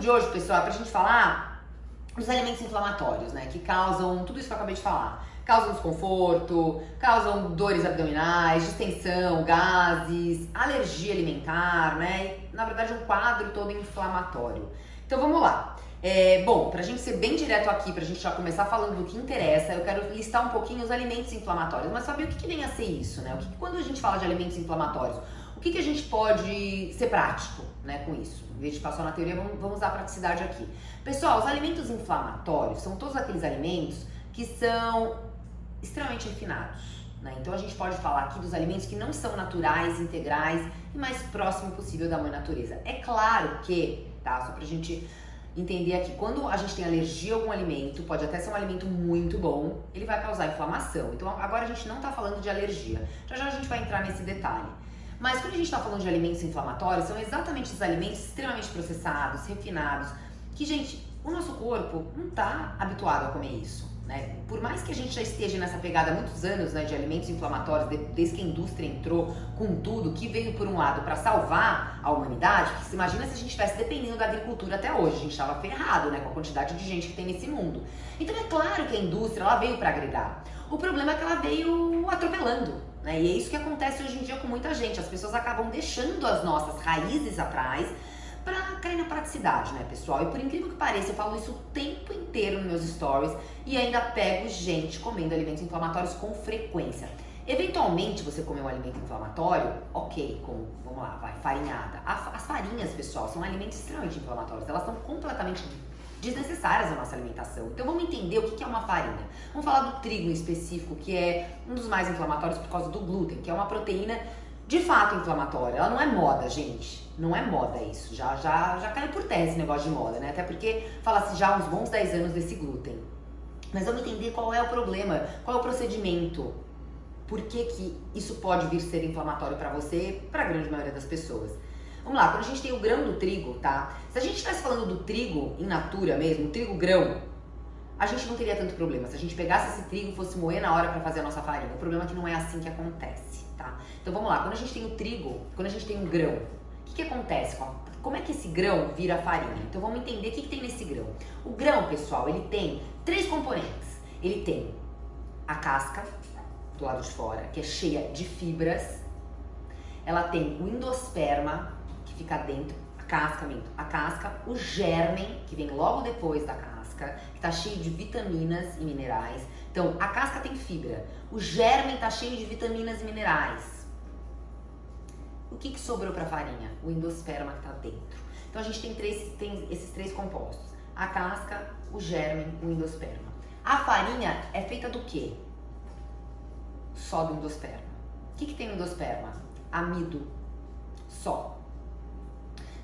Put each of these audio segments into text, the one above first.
de hoje, pessoal, é pra gente falar dos alimentos inflamatórios, né? Que causam tudo isso que eu acabei de falar. Causam desconforto, causam dores abdominais, distensão, gases, alergia alimentar, né? E, na verdade, um quadro todo inflamatório. Então vamos lá. Bom, pra gente ser bem direto aqui, pra gente já começar falando do que interessa, eu quero listar um pouquinho os alimentos inflamatórios. Mas saber o que vem a ser isso, né? Quando a gente fala de alimentos inflamatórios, o que a gente pode ser prático, né, com isso? Em vez de ficar só na teoria, vamos usar a praticidade aqui. Pessoal, os alimentos inflamatórios são todos aqueles alimentos que são extremamente refinados, né? Então a gente pode falar aqui dos alimentos que não são naturais, integrais e mais próximo possível da mãe natureza. É claro que, tá, só pra gente entender aqui, quando a gente tem alergia a algum alimento, pode até ser um alimento muito bom, ele vai causar inflamação. Então agora a gente não tá falando de alergia, já a gente vai entrar nesse detalhe. Mas quando a gente está falando de alimentos inflamatórios, são exatamente os alimentos extremamente processados, refinados, que, gente, o nosso corpo não está habituado a comer isso, né? Por mais que a gente já esteja nessa pegada há muitos anos, né, de alimentos inflamatórios, desde que a indústria entrou com tudo, que veio por um lado para salvar a humanidade, porque se imagina se a gente estivesse dependendo da agricultura até hoje, a gente estava ferrado, né, com a quantidade de gente que tem nesse mundo. Então é claro que a indústria, ela veio para agregar. O problema é que ela veio atropelando. Né? E é isso que acontece hoje em dia com muita gente. As pessoas acabam deixando as nossas raízes atrás pra cair na praticidade, né, pessoal? E por incrível que pareça, eu falo isso o tempo inteiro nos meus stories e ainda pego gente comendo alimentos inflamatórios com frequência. Eventualmente, você comer um alimento inflamatório, ok, como, vamos lá, vai, farinhada. As farinhas, pessoal, são alimentos extremamente inflamatórios. Elas são completamente desnecessárias na nossa alimentação. Então vamos entender o que é uma farinha. Vamos falar do trigo em específico, que é um dos mais inflamatórios por causa do glúten, que é uma proteína de fato inflamatória. Ela não é moda, gente. Não é moda isso. Já caiu por terra esse negócio de moda, né? Até porque fala-se já há uns bons 10 anos desse glúten. Mas vamos entender qual é o problema, qual é o procedimento. Por que isso pode vir ser inflamatório para você, para a grande maioria das pessoas. Vamos lá, quando a gente tem o grão do trigo, tá? Se a gente estivesse falando do trigo in natura mesmo, trigo grão, a gente não teria tanto problema. Se a gente pegasse esse trigo e fosse moer na hora para fazer a nossa farinha. O problema é que não é assim que acontece, tá? Então vamos lá, quando a gente tem o trigo, quando a gente tem um grão, o que acontece? Como é que esse grão vira farinha? Então vamos entender o que tem nesse grão. O grão, pessoal, ele tem 3 componentes. Ele tem a casca do lado de fora, que é cheia de fibras. Ela tem o endosperma, que fica dentro, a casca, o germen, que vem logo depois da casca, que tá cheio de vitaminas e minerais. Então, a casca tem fibra, o germen tá cheio de vitaminas e minerais. O que sobrou pra farinha? O endosperma que tá dentro. Então, a gente tem esses 3 compostos. A casca, o germen, o endosperma. A farinha é feita do quê? Só do endosperma. O que tem no endosperma? Amido. Só.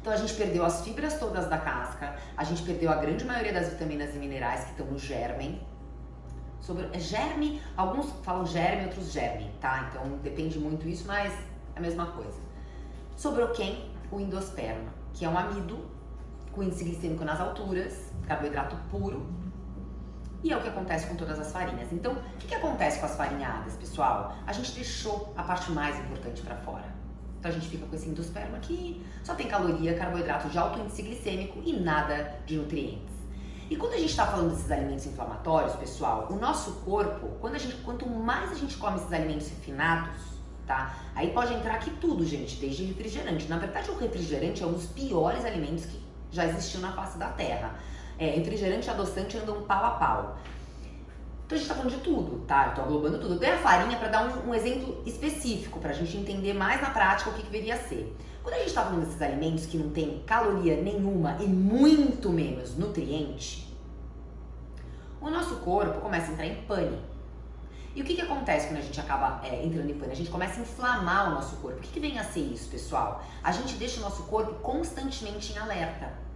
Então a gente perdeu as fibras todas da casca, a gente perdeu a grande maioria das vitaminas e minerais que estão no germen. Germe, alguns falam germe, outros germe, tá? Então depende muito isso, mas é a mesma coisa. Sobrou quem? O endosperma, que é um amido com índice glicêmico nas alturas, carboidrato puro. E é o que acontece com todas as farinhas. Então, o que acontece com as farinhadas, pessoal? A gente deixou a parte mais importante para fora. Então a gente fica com esse endosperma que só tem caloria, carboidrato de alto índice glicêmico e nada de nutrientes. E quando a gente está falando desses alimentos inflamatórios, pessoal, o nosso corpo, quanto mais a gente come esses alimentos refinados, tá? Aí pode entrar aqui tudo, gente, desde refrigerante. Na verdade, o refrigerante é um dos piores alimentos que já existiu na face da Terra. Refrigerante e adoçante andam pau a pau. Então a gente tá falando de tudo, tá? Eu tô aglobando tudo. Eu dei a farinha para dar um exemplo específico, pra gente entender mais na prática o que deveria ser. Quando a gente tá falando desses alimentos que não tem caloria nenhuma e muito menos nutriente, o nosso corpo começa a entrar em pane. E o que acontece quando a gente acaba entrando em pane? A gente começa a inflamar o nosso corpo. O que vem a ser isso, pessoal? A gente deixa o nosso corpo constantemente em alerta.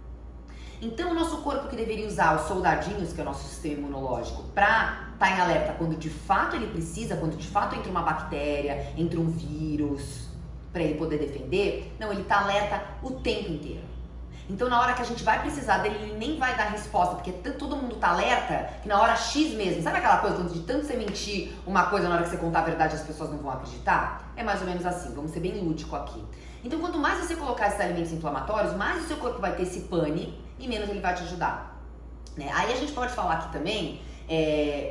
Então, o nosso corpo que deveria usar os soldadinhos, que é o nosso sistema imunológico, para estar em alerta quando de fato ele precisa, quando de fato entra uma bactéria, entra um vírus, para ele poder defender, não, ele está alerta o tempo inteiro. Então, na hora que a gente vai precisar dele, ele nem vai dar resposta, porque todo mundo tá alerta que na hora X mesmo, sabe aquela coisa quando de tanto você mentir uma coisa, na hora que você contar a verdade as pessoas não vão acreditar? É mais ou menos assim, vamos ser bem lúdico aqui. Então, quanto mais você colocar esses alimentos inflamatórios, mais o seu corpo vai ter esse pane e menos ele vai te ajudar, né? Aí a gente pode falar aqui também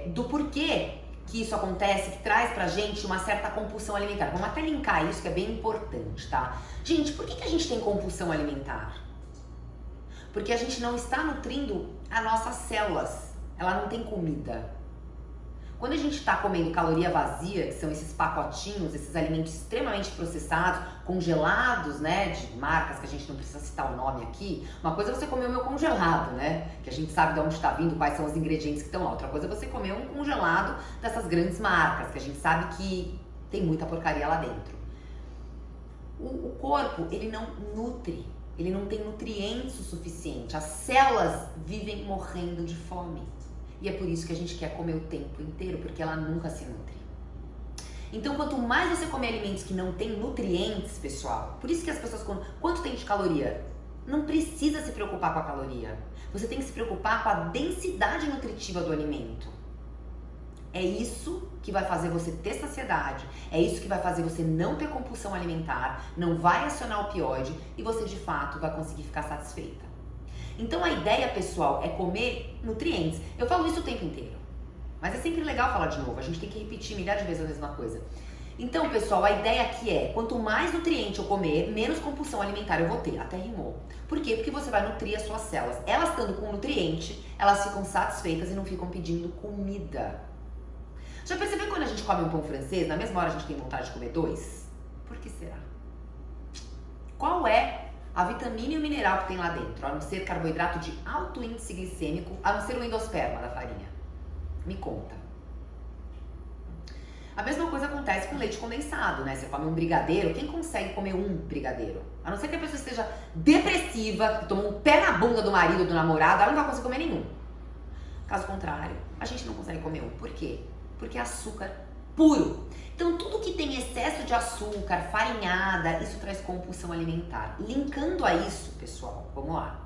do porquê que isso acontece, que traz pra gente uma certa compulsão alimentar. Vamos até linkar isso, que é bem importante, tá? Gente, por que a gente tem compulsão alimentar? Porque a gente não está nutrindo as nossas células. Ela não tem comida. Quando a gente está comendo caloria vazia, que são esses pacotinhos, esses alimentos extremamente processados, congelados, né, de marcas que a gente não precisa citar o nome aqui. Uma coisa é você comer o meu congelado, né, que a gente sabe de onde está vindo, quais são os ingredientes que estão lá. Outra coisa é você comer um congelado dessas grandes marcas, que a gente sabe que tem muita porcaria lá dentro. O corpo, ele não nutre, ele não tem nutrientes o suficiente. As células vivem morrendo de fome. E é por isso que a gente quer comer o tempo inteiro, porque ela nunca se nutre. Então, quanto mais você comer alimentos que não têm nutrientes, pessoal, por isso que as pessoas quanto tem de caloria? Não precisa se preocupar com a caloria. Você tem que se preocupar com a densidade nutritiva do alimento. É isso que vai fazer você ter saciedade, é isso que vai fazer você não ter compulsão alimentar, não vai acionar o opioide e você, de fato, vai conseguir ficar satisfeita. Então a ideia, pessoal, é comer nutrientes. Eu falo isso o tempo inteiro, mas é sempre legal falar de novo, a gente tem que repetir milhares de vezes a mesma coisa. Então, pessoal, a ideia aqui é, quanto mais nutriente eu comer, menos compulsão alimentar eu vou ter. Até rimou. Por quê? Porque você vai nutrir as suas células. Elas estando com nutriente, elas ficam satisfeitas e não ficam pedindo comida. Já percebeu quando a gente come um pão francês, na mesma hora a gente tem vontade de comer dois? Por que será? Qual é a vitamina e o mineral que tem lá dentro, a não ser carboidrato de alto índice glicêmico, a não ser o endosperma da farinha? Me conta. A mesma coisa acontece com leite condensado, né? Você come um brigadeiro, quem consegue comer um brigadeiro? A não ser que a pessoa esteja depressiva, que tomou um pé na bunda do marido, do namorado, ela não vai conseguir comer nenhum. Caso contrário, a gente não consegue comer um. Por quê? Porque é açúcar puro. Então, tudo que tem excesso de açúcar, farinhada, isso traz compulsão alimentar. Linkando a isso, pessoal, vamos lá.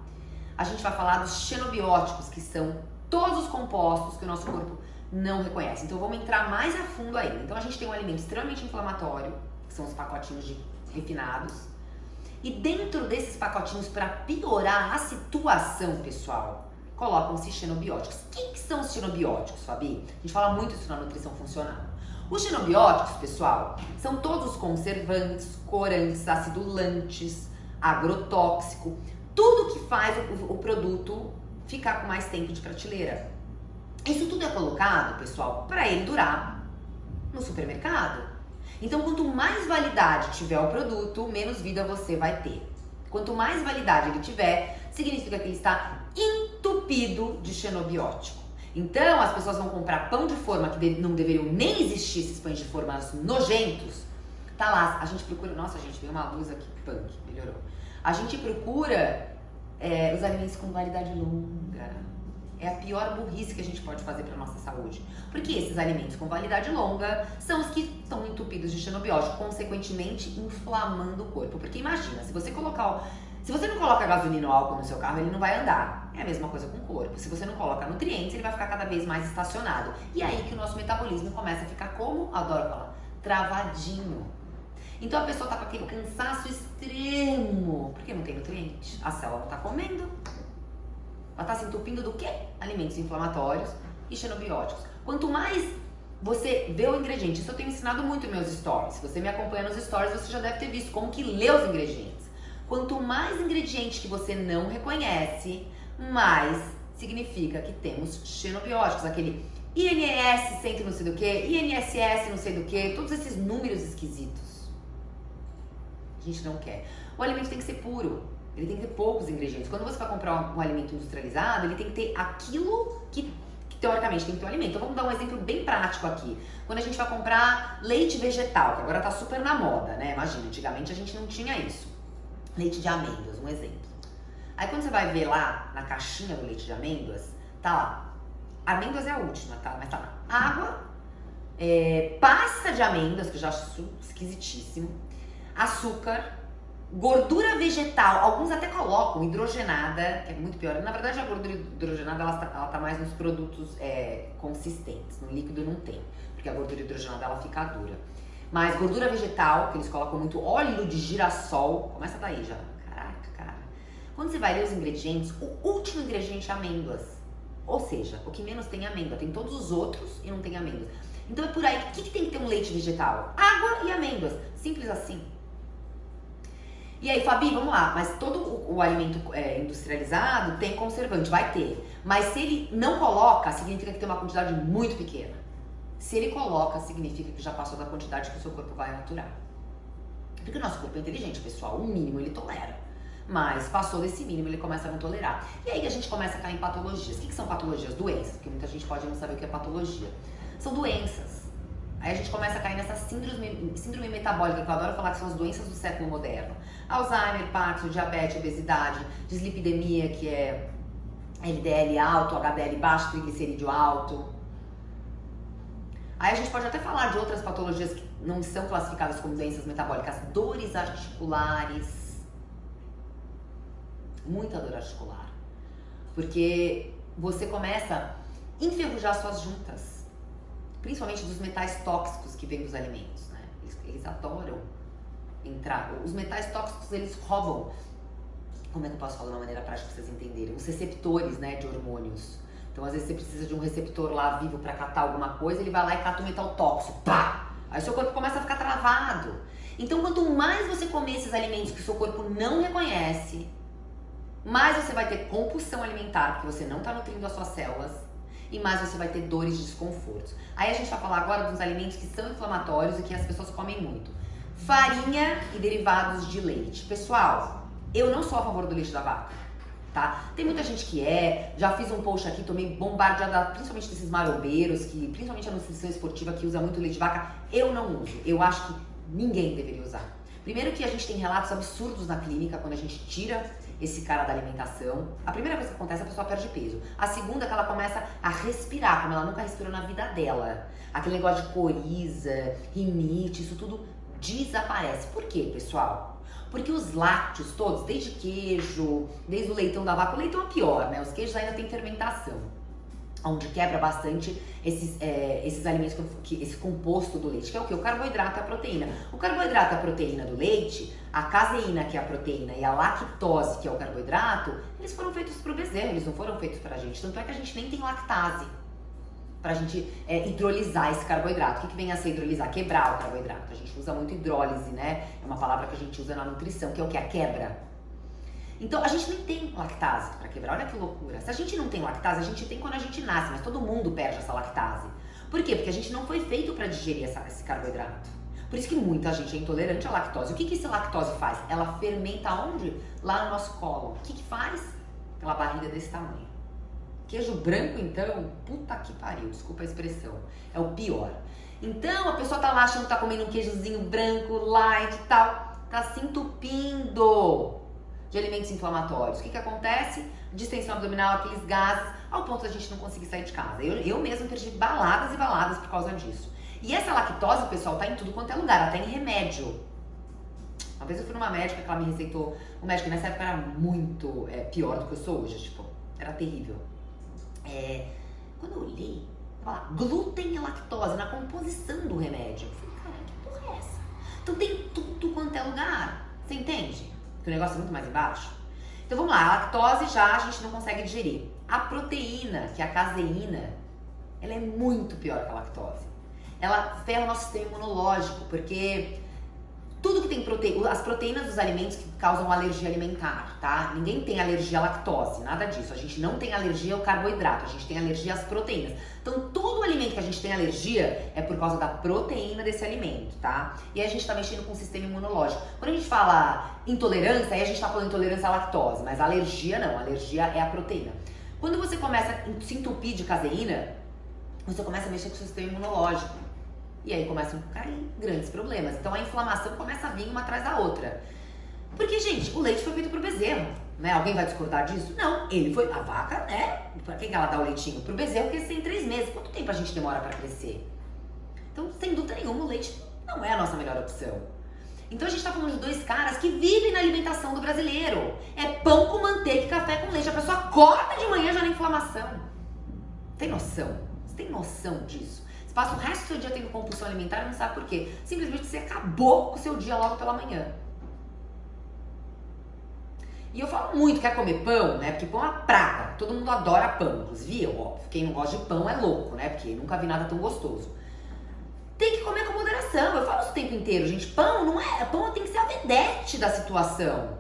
A gente vai falar dos xenobióticos, que são todos os compostos que o nosso corpo não reconhece. Então, vamos entrar mais a fundo ainda. Então, a gente tem um alimento extremamente inflamatório, que são os pacotinhos de refinados. E dentro desses pacotinhos, para piorar a situação, pessoal, colocam-se xenobióticos. Quem que são os xenobióticos, Fabi? A gente fala muito isso na nutrição funcional. Os xenobióticos, pessoal, são todos os conservantes, corantes, acidulantes, agrotóxico, tudo que faz o produto ficar com mais tempo de prateleira. Isso tudo é colocado, pessoal, para ele durar no supermercado. Então, quanto mais validade tiver o produto, menos vida você vai ter. Quanto mais validade ele tiver, significa que ele está entupido de xenobiótico. Então, as pessoas vão comprar pão de forma que não deveriam nem existir, esses pães de formas nojentos. Tá lá, a gente procura... Nossa, gente, veio uma luz aqui, punk, melhorou. A gente procura os alimentos com validade longa. É a pior burrice que a gente pode fazer para nossa saúde. Porque esses alimentos com validade longa são os que estão entupidos de xenobiótico, consequentemente inflamando o corpo. Porque imagina, se você não coloca gasolina ou álcool no seu carro, ele não vai andar. É a mesma coisa com o corpo. Se você não coloca nutrientes, ele vai ficar cada vez mais estacionado. E aí que o nosso metabolismo começa a ficar como? Adoro falar, travadinho. Então a pessoa tá com aquele cansaço extremo, porque não tem nutriente. A célula não tá comendo. Ela tá se entupindo do quê? Alimentos inflamatórios e xenobióticos. Quanto mais você vê o ingrediente, isso eu tenho ensinado muito em meus stories. Se você me acompanha nos stories, você já deve ter visto como que lê os ingredientes. Quanto mais ingrediente que você não reconhece, mais significa que temos xenobióticos. Aquele INS, centro não sei do que, INSS não sei do que, todos esses números esquisitos. A gente não quer. O alimento tem que ser puro. Ele tem que ter poucos ingredientes. Quando você vai comprar um alimento industrializado, ele tem que ter aquilo que teoricamente tem que ter um alimento. Então vamos dar um exemplo bem prático aqui. Quando a gente vai comprar leite vegetal, que agora tá super na moda, né? Imagina, antigamente a gente não tinha isso. Leite de amêndoas, um exemplo. Aí quando você vai ver lá na caixinha do leite de amêndoas, tá lá. Amêndoas é a última, tá? Mas tá lá. Água, pasta de amêndoas, que eu já acho esquisitíssimo. Açúcar, gordura vegetal, alguns até colocam hidrogenada, que é muito pior. Na verdade, a gordura hidrogenada ela tá mais nos produtos consistentes, no líquido não tem, porque a gordura hidrogenada ela fica dura. Mas gordura vegetal, que eles colocam muito óleo de girassol, começa daí já. Caraca, cara. Quando você vai ler os ingredientes, o último ingrediente é amêndoas. Ou seja, o que menos tem é amêndoa. Tem todos os outros e não tem amêndoas. Então é por aí. O que tem que ter um leite vegetal? Água e amêndoas. Simples assim. E aí, Fabi, vamos lá. Mas todo o alimento industrializado tem conservante, vai ter. Mas se ele não coloca, significa que tem uma quantidade muito pequena. Se ele coloca, significa que já passou da quantidade que o seu corpo vai aturar. Porque o nosso corpo é inteligente, pessoal. O mínimo ele tolera. Mas passou desse mínimo, ele começa a não tolerar. E aí a gente começa a cair em patologias. O que são patologias? Doenças. Porque muita gente pode não saber o que é patologia. São doenças. Aí a gente começa a cair nessa síndrome metabólica, que eu adoro falar que são as doenças do século moderno. Alzheimer, Parkinson, diabetes, obesidade, dislipidemia, que é LDL alto, HDL baixo, triglicerídeo alto. Aí a gente pode até falar de outras patologias que não são classificadas como doenças metabólicas. Dores articulares. Muita dor articular. Porque você começa a enferrujar suas juntas. Principalmente dos metais tóxicos que vêm dos alimentos, né? Eles adoram entrar. Os metais tóxicos, eles roubam, como é que eu posso falar de uma maneira prática pra vocês entenderem? Os receptores, né, de hormônios. Então, às vezes, você precisa de um receptor lá vivo pra catar alguma coisa, ele vai lá e cata o metal tóxico. Pá! Aí seu corpo começa a ficar travado. Então, quanto mais você comer esses alimentos que o seu corpo não reconhece, mais você vai ter compulsão alimentar, porque você não tá nutrindo as suas células, e mais você vai ter dores e desconfortos. Aí a gente vai falar agora dos alimentos que são inflamatórios e que as pessoas comem muito. Farinha e derivados de leite. Pessoal, eu não sou a favor do leite da vaca, tá? Tem muita gente que já fiz um post aqui, tomei bombardeada, principalmente desses marombeiros, que principalmente a nutrição esportiva que usa muito leite de vaca. Eu não uso, eu acho que ninguém deveria usar. Primeiro que a gente tem relatos absurdos na clínica quando a gente tira esse cara da alimentação. A primeira coisa que acontece é a pessoa perde peso. A segunda é que ela começa a respirar, como ela nunca respirou na vida dela. Aquele negócio de coriza, rinite, isso tudo desaparece. Por quê, pessoal? Porque os lácteos todos, desde queijo, desde o leitão da vaca, o leitão é pior, né? Os queijos ainda tem fermentação, onde quebra bastante esses alimentos, esse composto do leite, que é o quê? O carboidrato e a proteína. O carboidrato e a proteína do leite, a caseína, que é a proteína, e a lactose, que é o carboidrato, eles foram feitos pro bezerro, eles não foram feitos pra gente. Tanto é que a gente nem tem lactase pra gente hidrolisar esse carboidrato. O que vem a ser hidrolisar? Quebrar o carboidrato. A gente usa muito hidrólise, né? É uma palavra que a gente usa na nutrição, que é o que? A quebra. Então, a gente nem tem lactase para quebrar. Olha que loucura. Se a gente não tem lactase, a gente tem quando a gente nasce, mas todo mundo perde essa lactase. Por quê? Porque a gente não foi feito para digerir esse carboidrato. Por isso que muita gente é intolerante à lactose. O que essa lactose faz? Ela fermenta onde? Lá no nosso colo. O que faz? Aquela barriga desse tamanho. Queijo branco, então, puta que pariu, desculpa a expressão. É o pior. Então, a pessoa tá lá achando que tá comendo um queijozinho branco, light e tal. Tá se entupindo de alimentos inflamatórios. O que acontece? Distensão abdominal, aqueles gases, ao ponto da gente não conseguir sair de casa. Eu mesmo perdi baladas e baladas por causa disso. E essa lactose, pessoal, tá em tudo quanto é lugar, até em remédio. Uma vez eu fui numa médica que ela me receitou, o médico nessa época era muito pior do que eu sou hoje, tipo, era terrível. Quando eu olhei, tava lá, glúten e lactose na composição do remédio. Eu falei, cara, que porra é essa? Então tem tudo quanto é lugar, você entende? Que o negócio é muito mais embaixo. Então vamos lá, a lactose já a gente não consegue digerir. A proteína, que é a caseína, ela é muito pior que a lactose. Ela ferra o nosso sistema imunológico, porque tudo que tem proteína, as proteínas dos alimentos que causam alergia alimentar, tá? Ninguém tem alergia à lactose, nada disso. A gente não tem alergia ao carboidrato, a gente tem alergia às proteínas. Então, todo alimento que a gente tem alergia é por causa da proteína desse alimento, tá? E aí a gente tá mexendo com o sistema imunológico. Quando a gente fala intolerância, aí a gente tá falando intolerância à lactose, mas alergia não, alergia é a proteína. Quando você começa a se entupir de caseína, você começa a mexer com o seu sistema imunológico. E aí começam a cair grandes problemas. Então a inflamação começa a vir uma atrás da outra. Porque, gente, o leite foi feito pro bezerro, né? Alguém vai discordar disso? Não, ele foi, a vaca, né? Pra quem ela dá o leitinho? Pro bezerro, porque tem 3 meses. Quanto tempo a gente demora pra crescer? Então, sem dúvida nenhuma, o leite não é a nossa melhor opção. Então a gente tá falando de 2 caras que vivem na alimentação do brasileiro. É pão com manteiga e café com leite. A pessoa acorda de manhã já na inflamação. Tem noção? Você tem noção disso? passa o resto do seu dia tendo compulsão alimentar e não sabe por quê. Simplesmente você acabou com o seu dia logo pela manhã. E eu falo muito, quer comer pão, né? Porque pão é uma praga. Todo mundo adora pão. Inclusive eu, óbvio. Quem não gosta de pão é louco, né? Porque nunca vi nada tão gostoso. Tem que comer com moderação. Eu falo isso o tempo inteiro, gente. Pão não é... Pão tem que ser a vedete da situação.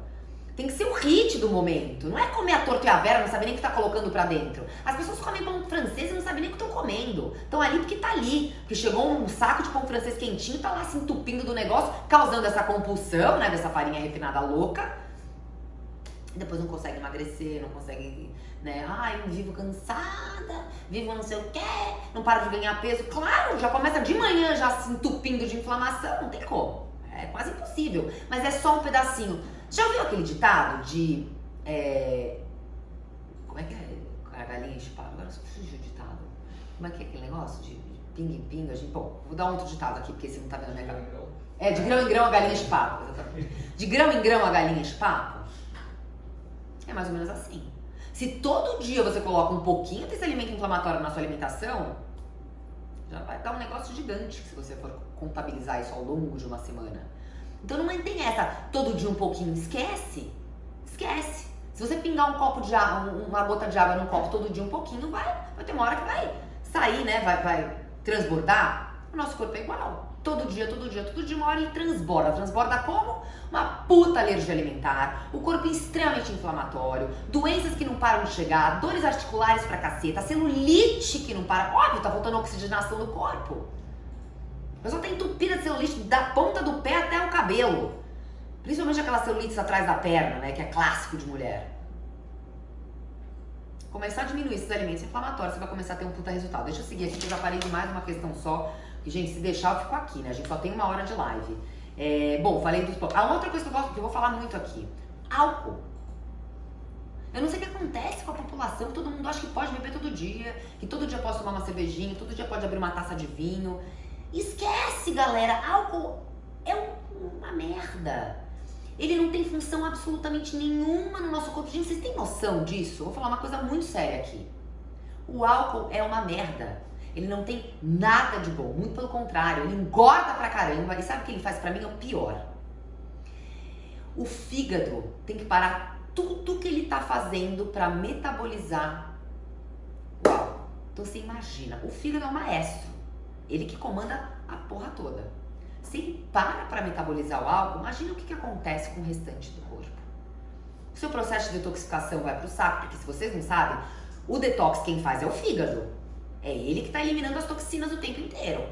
Tem que ser o hit do momento. Não é comer a torta e a vera, não saber nem o que tá colocando pra dentro. As pessoas comem pão francês e não sabem nem o que estão comendo. Estão ali porque tá ali. Porque chegou um saco de pão francês quentinho, tá lá se entupindo do negócio, causando essa compulsão, né? Dessa farinha refinada louca. E depois não consegue emagrecer, não consegue, né? Ai, eu vivo cansada, vivo não sei o quê, não para de ganhar peso. Claro, já começa de manhã já se entupindo de inflamação, não tem como. É quase impossível. Mas é só um pedacinho. Já ouviu aquele ditado de... Como é que é? A galinha de papo. Agora fugiu o ditado. Como é que é aquele negócio de pingue-pinga? Bom, vou dar um outro ditado aqui, porque você não tá vendo a minha cara. De grão em grão a galinha de papo. De grão em grão a galinha de papo. É mais ou menos assim. Se todo dia você coloca um pouquinho desse alimento inflamatório na sua alimentação, já vai dar um negócio gigante se você for contabilizar isso ao longo de uma semana. Então não tem essa, todo dia um pouquinho, esquece. Esquece. Se você pingar um copo de água, uma gota de água num copo todo dia um pouquinho, vai ter uma hora que vai sair, né? Vai transbordar. O nosso corpo é igual. Todo dia, uma hora ele transborda. Transborda como? Uma puta alergia alimentar, o corpo extremamente inflamatório, doenças que não param de chegar, dores articulares pra caceta, celulite que não para. Óbvio, tá faltando oxigenação no corpo. A pessoa tá entupida de celulite da ponta do pé até o cabelo. Principalmente aquela celulite atrás da perna, né? Que é clássico de mulher. Começar a diminuir esses alimentos inflamatórios, você vai começar a ter um puta resultado. Deixa eu seguir aqui, que eu já parei de mais uma questão só. E, gente, se deixar, eu fico aqui, né? A gente só tem 1 hora de live. Bom, falei dos... uma outra coisa que eu vou falar muito aqui. Álcool. Eu não sei o que acontece com a população, todo mundo acha que pode beber todo dia, que todo dia pode tomar uma cervejinha, todo dia pode abrir uma taça de vinho. Esquece, galera, álcool é uma merda. Ele não tem função absolutamente nenhuma no nosso corpo. Gente, vocês têm noção disso? Eu vou falar uma coisa muito séria aqui. O álcool é uma merda. Ele não tem nada de bom, muito pelo contrário, ele engorda pra caramba. E sabe o que ele faz pra mim? É o pior. O fígado tem que parar tudo que ele tá fazendo pra metabolizar o álcool. Então você imagina, o fígado é o maestro, ele que comanda a porra toda. Se ele para pra metabolizar o álcool, imagina o que acontece com o restante do corpo. O seu processo de detoxificação vai pro saco, porque se vocês não sabem, o detox quem faz é o fígado. É ele que tá eliminando as toxinas o tempo inteiro.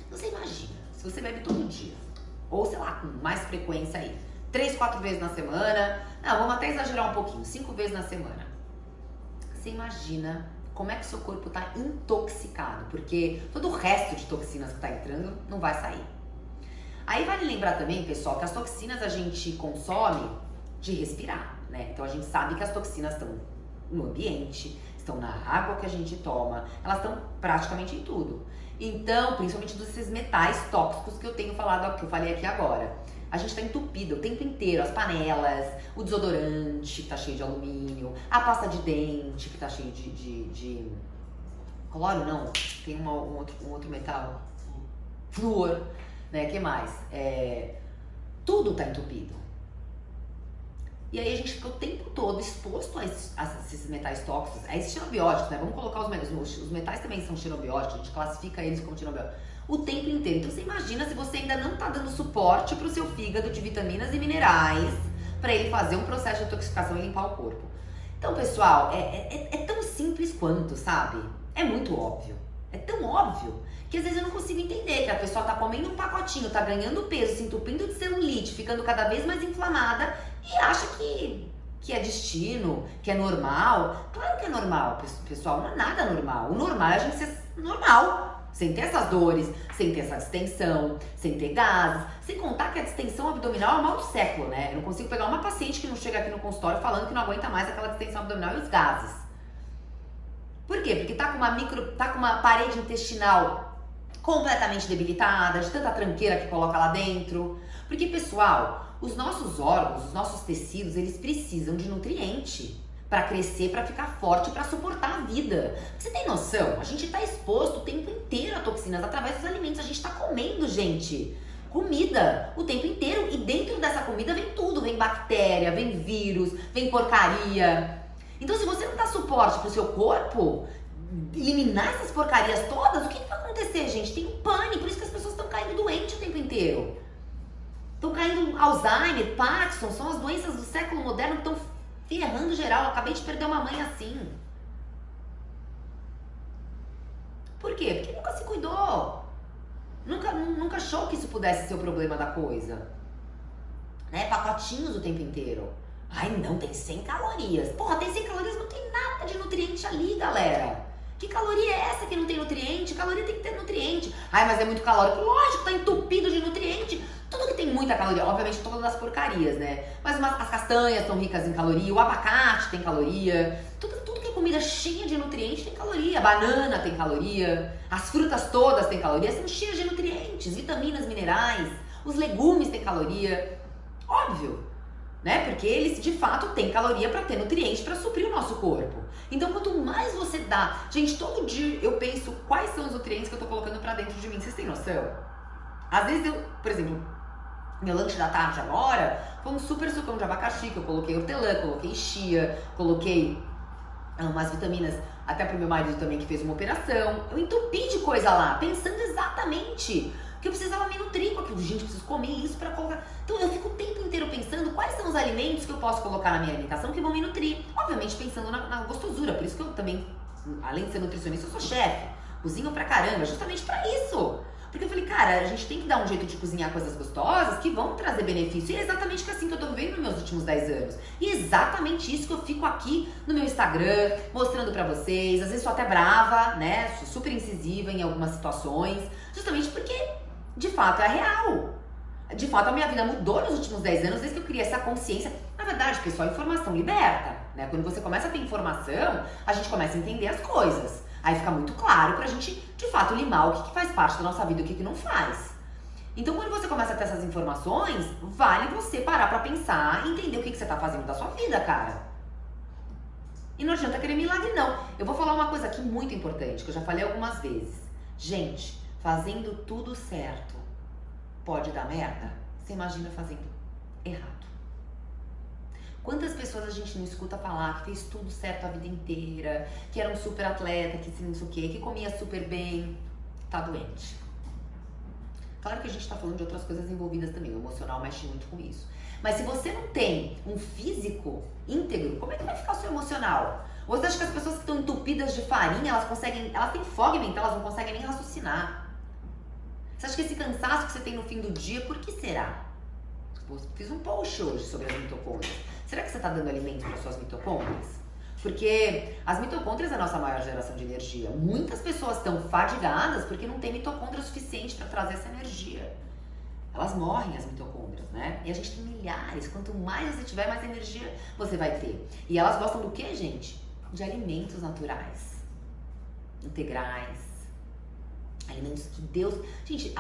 Então você imagina, se você bebe todo dia, ou sei lá, com mais frequência aí, 3, 4 vezes na semana, não, vamos até exagerar um pouquinho, 5 vezes na semana. Você imagina como é que o seu corpo tá intoxicado, porque todo o resto de toxinas que tá entrando não vai sair. Aí vale lembrar também, pessoal, que as toxinas a gente consome de respirar, né? Então a gente sabe que as toxinas estão no ambiente, estão na água que a gente toma, elas estão praticamente em tudo. Então, principalmente desses metais tóxicos que eu tenho falado, que eu falei aqui agora. A gente tá entupido o tempo inteiro, as panelas, o desodorante que tá cheio de alumínio, a pasta de dente que tá cheio de... Cloro não, tem um outro metal, flúor, né, que mais? Tudo tá entupido. E aí a gente fica o tempo todo exposto a esses metais tóxicos, a esses xenobióticos, né? Vamos colocar os metais também são xenobióticos, a gente classifica eles como xenobióticos o tempo inteiro. Então você imagina se você ainda não tá dando suporte pro seu fígado de vitaminas e minerais para ele fazer um processo de detoxificação e limpar o corpo. Então, pessoal, é tão simples quanto, sabe? É muito óbvio. É tão óbvio que às vezes eu não consigo entender que a pessoa tá comendo um pacotinho, tá ganhando peso, se entupindo de celulite, ficando cada vez mais inflamada e acha que é destino, que é normal. Claro que é normal, pessoal, não é nada normal. O normal é a gente ser normal, sem ter essas dores, sem ter essa distensão, sem ter gases. Sem contar que a distensão abdominal é o mal do século, né? Eu não consigo pegar uma paciente que não chega aqui no consultório falando que não aguenta mais aquela distensão abdominal e os gases. Por quê? Porque tá com uma parede intestinal completamente debilitada, de tanta tranqueira que coloca lá dentro. Porque, pessoal, os nossos órgãos, os nossos tecidos, eles precisam de nutriente pra crescer, pra ficar forte, pra suportar a vida. Você tem noção? A gente tá exposto o tempo inteiro a toxinas através dos alimentos. A gente tá comendo, gente, comida o tempo inteiro. E dentro dessa comida vem tudo. Vem bactéria, vem vírus, vem porcaria. Então se você não dá suporte pro seu corpo, eliminar essas porcarias todas, o que vai acontecer, gente? Tem um pânico, por isso que as pessoas estão caindo doentes o tempo inteiro. Estão caindo Alzheimer, Parkinson, são as doenças do século moderno que estão ferrando geral. Eu acabei de perder uma mãe assim. Por quê? Porque nunca se cuidou. Nunca achou que isso pudesse ser o problema da coisa. Né? Pacotinhos o tempo inteiro. Ai, não, tem 100 calorias. Porra, tem 100 calorias, não tem nada de nutriente ali, galera. Que caloria é essa que não tem nutriente? Caloria tem que ter nutriente. Ai, mas é muito calórico. Lógico, tá entupido de nutriente. Tudo que tem muita caloria, obviamente eu tô falando das porcarias, né? Mas as castanhas estão ricas em caloria, o abacate tem caloria. Tudo que é comida cheia de nutriente tem caloria. A banana tem caloria. As frutas todas têm caloria, são cheias de nutrientes, vitaminas, minerais. Os legumes têm caloria. Óbvio. Né? Porque eles de fato têm caloria para ter nutrientes para suprir o nosso corpo. Então quanto mais você dá, gente, todo dia eu penso quais são os nutrientes que eu tô colocando para dentro de mim. Vocês têm noção? Às vezes eu, por exemplo, meu lanche da tarde agora foi um super sucão de abacaxi, que eu coloquei hortelã, coloquei chia, coloquei umas vitaminas até pro meu marido também que fez uma operação. Eu entupi de coisa lá, pensando exatamente que eu precisava me nutrir com aquilo. Gente, eu preciso comer isso pra colocar. Então eu fico o tempo inteiro pensando quais são os alimentos que eu posso colocar na minha alimentação que vão me nutrir. Obviamente pensando na gostosura, por isso que eu também, além de ser nutricionista, eu sou chefe. Cozinho pra caramba, justamente pra isso. Porque eu falei, cara, a gente tem que dar um jeito de cozinhar coisas gostosas que vão trazer benefício. E é exatamente assim que eu tô vivendo nos meus últimos 10 anos. E é exatamente isso que eu fico aqui no meu Instagram, mostrando pra vocês. Às vezes sou até brava, né? Sou super incisiva em algumas situações. Justamente porque, de fato, é real. De fato, a minha vida mudou nos últimos 10 anos desde que eu criei essa consciência. Na verdade, pessoal, informação liberta, né? Quando você começa a ter informação, a gente começa a entender as coisas. Aí fica muito claro pra gente, de fato, limar o que faz parte da nossa vida e o que não faz. Então, quando você começa a ter essas informações, vale você parar pra pensar e entender o que você tá fazendo da sua vida, cara. E não adianta querer milagre, não. Eu vou falar uma coisa aqui muito importante, que eu já falei algumas vezes. Gente, fazendo tudo certo pode dar merda? Você imagina fazendo errado. Quantas pessoas a gente não escuta falar que fez tudo certo a vida inteira, que era um super atleta, que não sei o quê, que comia super bem, tá doente. Claro que a gente tá falando de outras coisas envolvidas também, o emocional mexe muito com isso. Mas se você não tem um físico íntegro, como é que vai ficar o seu emocional? Ou você acha que as pessoas que estão entupidas de farinha, elas têm fome mental, elas não conseguem nem raciocinar? Você acha que esse cansaço que você tem no fim do dia, por que será? Eu fiz um post hoje sobre as mitocôndrias. Será que você está dando alimento para suas mitocôndrias? Porque as mitocôndrias é a nossa maior geração de energia. Muitas pessoas estão fadigadas porque não tem mitocôndria suficiente para trazer essa energia. Elas morrem, as mitocôndrias, né? E a gente tem milhares. Quanto mais você tiver, mais energia você vai ter. E elas gostam do quê, gente? De alimentos naturais, integrais. Alimentos que Deus... Gente,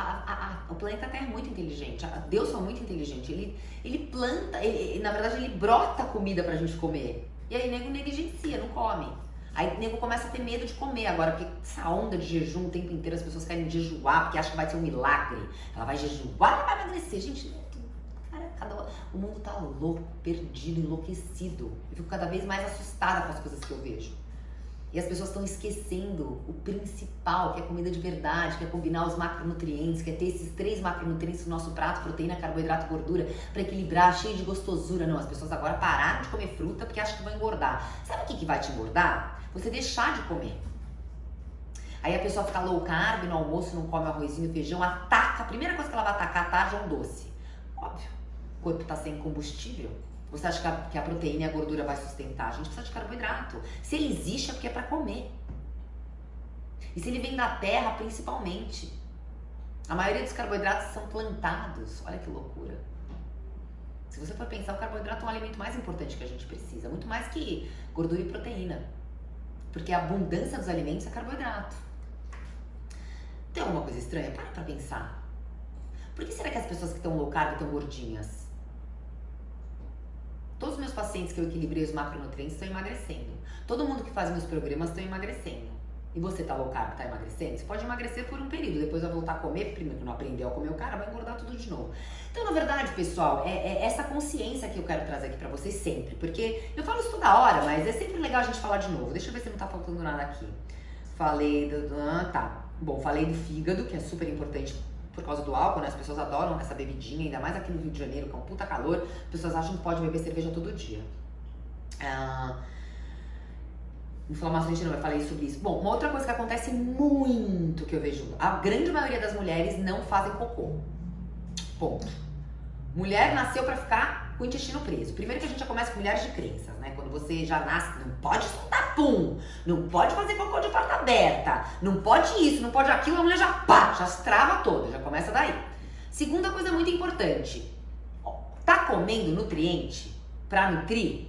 o planeta Terra é muito inteligente. Deus é muito inteligente. Ele planta, na verdade, ele brota comida pra gente comer. E aí, nego negligencia, não come. Aí, nego começa a ter medo de comer agora, porque essa onda de jejum o tempo inteiro, as pessoas querem jejuar, porque acham que vai ser um milagre. Ela vai jejuar, ela vai emagrecer. Gente, cara, o mundo tá louco, perdido, enlouquecido. Eu fico cada vez mais assustada com as coisas que eu vejo. E as pessoas estão esquecendo o principal, que é comida de verdade, que é combinar os macronutrientes, que é ter esses 3 macronutrientes no nosso prato, proteína, carboidrato, gordura, para equilibrar, cheio de gostosura. Não, as pessoas agora pararam de comer fruta porque acham que vão engordar. Sabe o que vai te engordar? Você deixar de comer. Aí a pessoa fica low carb no almoço, não come arrozinho, feijão, ataca. A primeira coisa que ela vai atacar à tarde é um doce. Óbvio, o corpo está sem combustível. Você acha que a proteína e a gordura vai sustentar? A gente precisa de carboidrato. Se ele existe é porque é para comer. E se ele vem da terra, principalmente. A maioria dos carboidratos são plantados. Olha que loucura. Se você for pensar, o carboidrato é um alimento mais importante que a gente precisa. Muito mais que gordura e proteína. Porque a abundância dos alimentos é carboidrato. Tem alguma coisa estranha? Para pra pensar. Por que será que as pessoas que estão low carb estão gordinhas? Todos os meus pacientes que eu equilibrei os macronutrientes estão emagrecendo. Todo mundo que faz meus programas está emagrecendo. E você tá low carb, tá emagrecendo? Você pode emagrecer por um período, depois vai voltar a comer, primeiro que não aprendeu a comer o cara, vai engordar tudo de novo. Então, na verdade, pessoal, é essa consciência que eu quero trazer aqui pra vocês sempre. Porque eu falo isso toda hora, mas é sempre legal a gente falar de novo. Deixa eu ver se não tá faltando nada aqui. Falei tá. Bom, falei do fígado, que é super importante por causa do álcool, né? As pessoas adoram essa bebidinha, ainda mais aqui no Rio de Janeiro, que é um puta calor. As pessoas acham que pode beber cerveja todo dia. Inflamação intestinal, eu falei sobre isso. Bom, uma outra coisa que acontece muito, que eu vejo, a grande maioria das mulheres não fazem cocô. Ponto. Mulher nasceu pra ficar com o intestino preso. Primeiro que a gente já começa com milhares de crenças, né? Quando você já nasce, não pode soltar pum, não pode fazer cocô de porta aberta, não pode isso, não pode aquilo, a mulher já já se trava toda, já começa daí. Segunda coisa muito importante, tá comendo nutriente pra nutrir?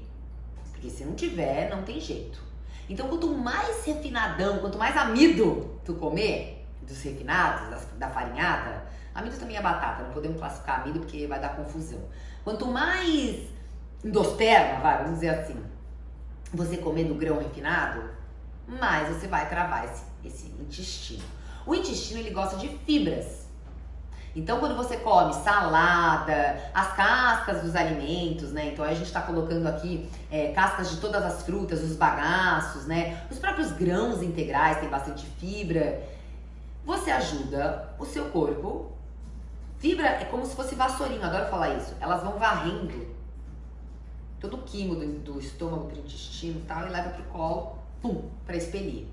Porque se não tiver, não tem jeito. Então, quanto mais refinadão, quanto mais amido tu comer, dos refinados, da farinhada, amido também é batata, não podemos classificar amido porque vai dar confusão. Quanto mais endosperma, vamos dizer assim, você comer do grão refinado, mais você vai travar esse intestino. O intestino, ele gosta de fibras. Então, quando você come salada, as cascas dos alimentos, né? Então, a gente tá colocando aqui cascas de todas as frutas, os bagaços, né? Os próprios grãos integrais tem bastante fibra. Você ajuda o seu corpo. Fibra é como se fosse vassourinho, adoro falar isso. Elas vão varrendo todo o quimo do estômago pro intestino e tal e leva pro colo, pum, pra expelir.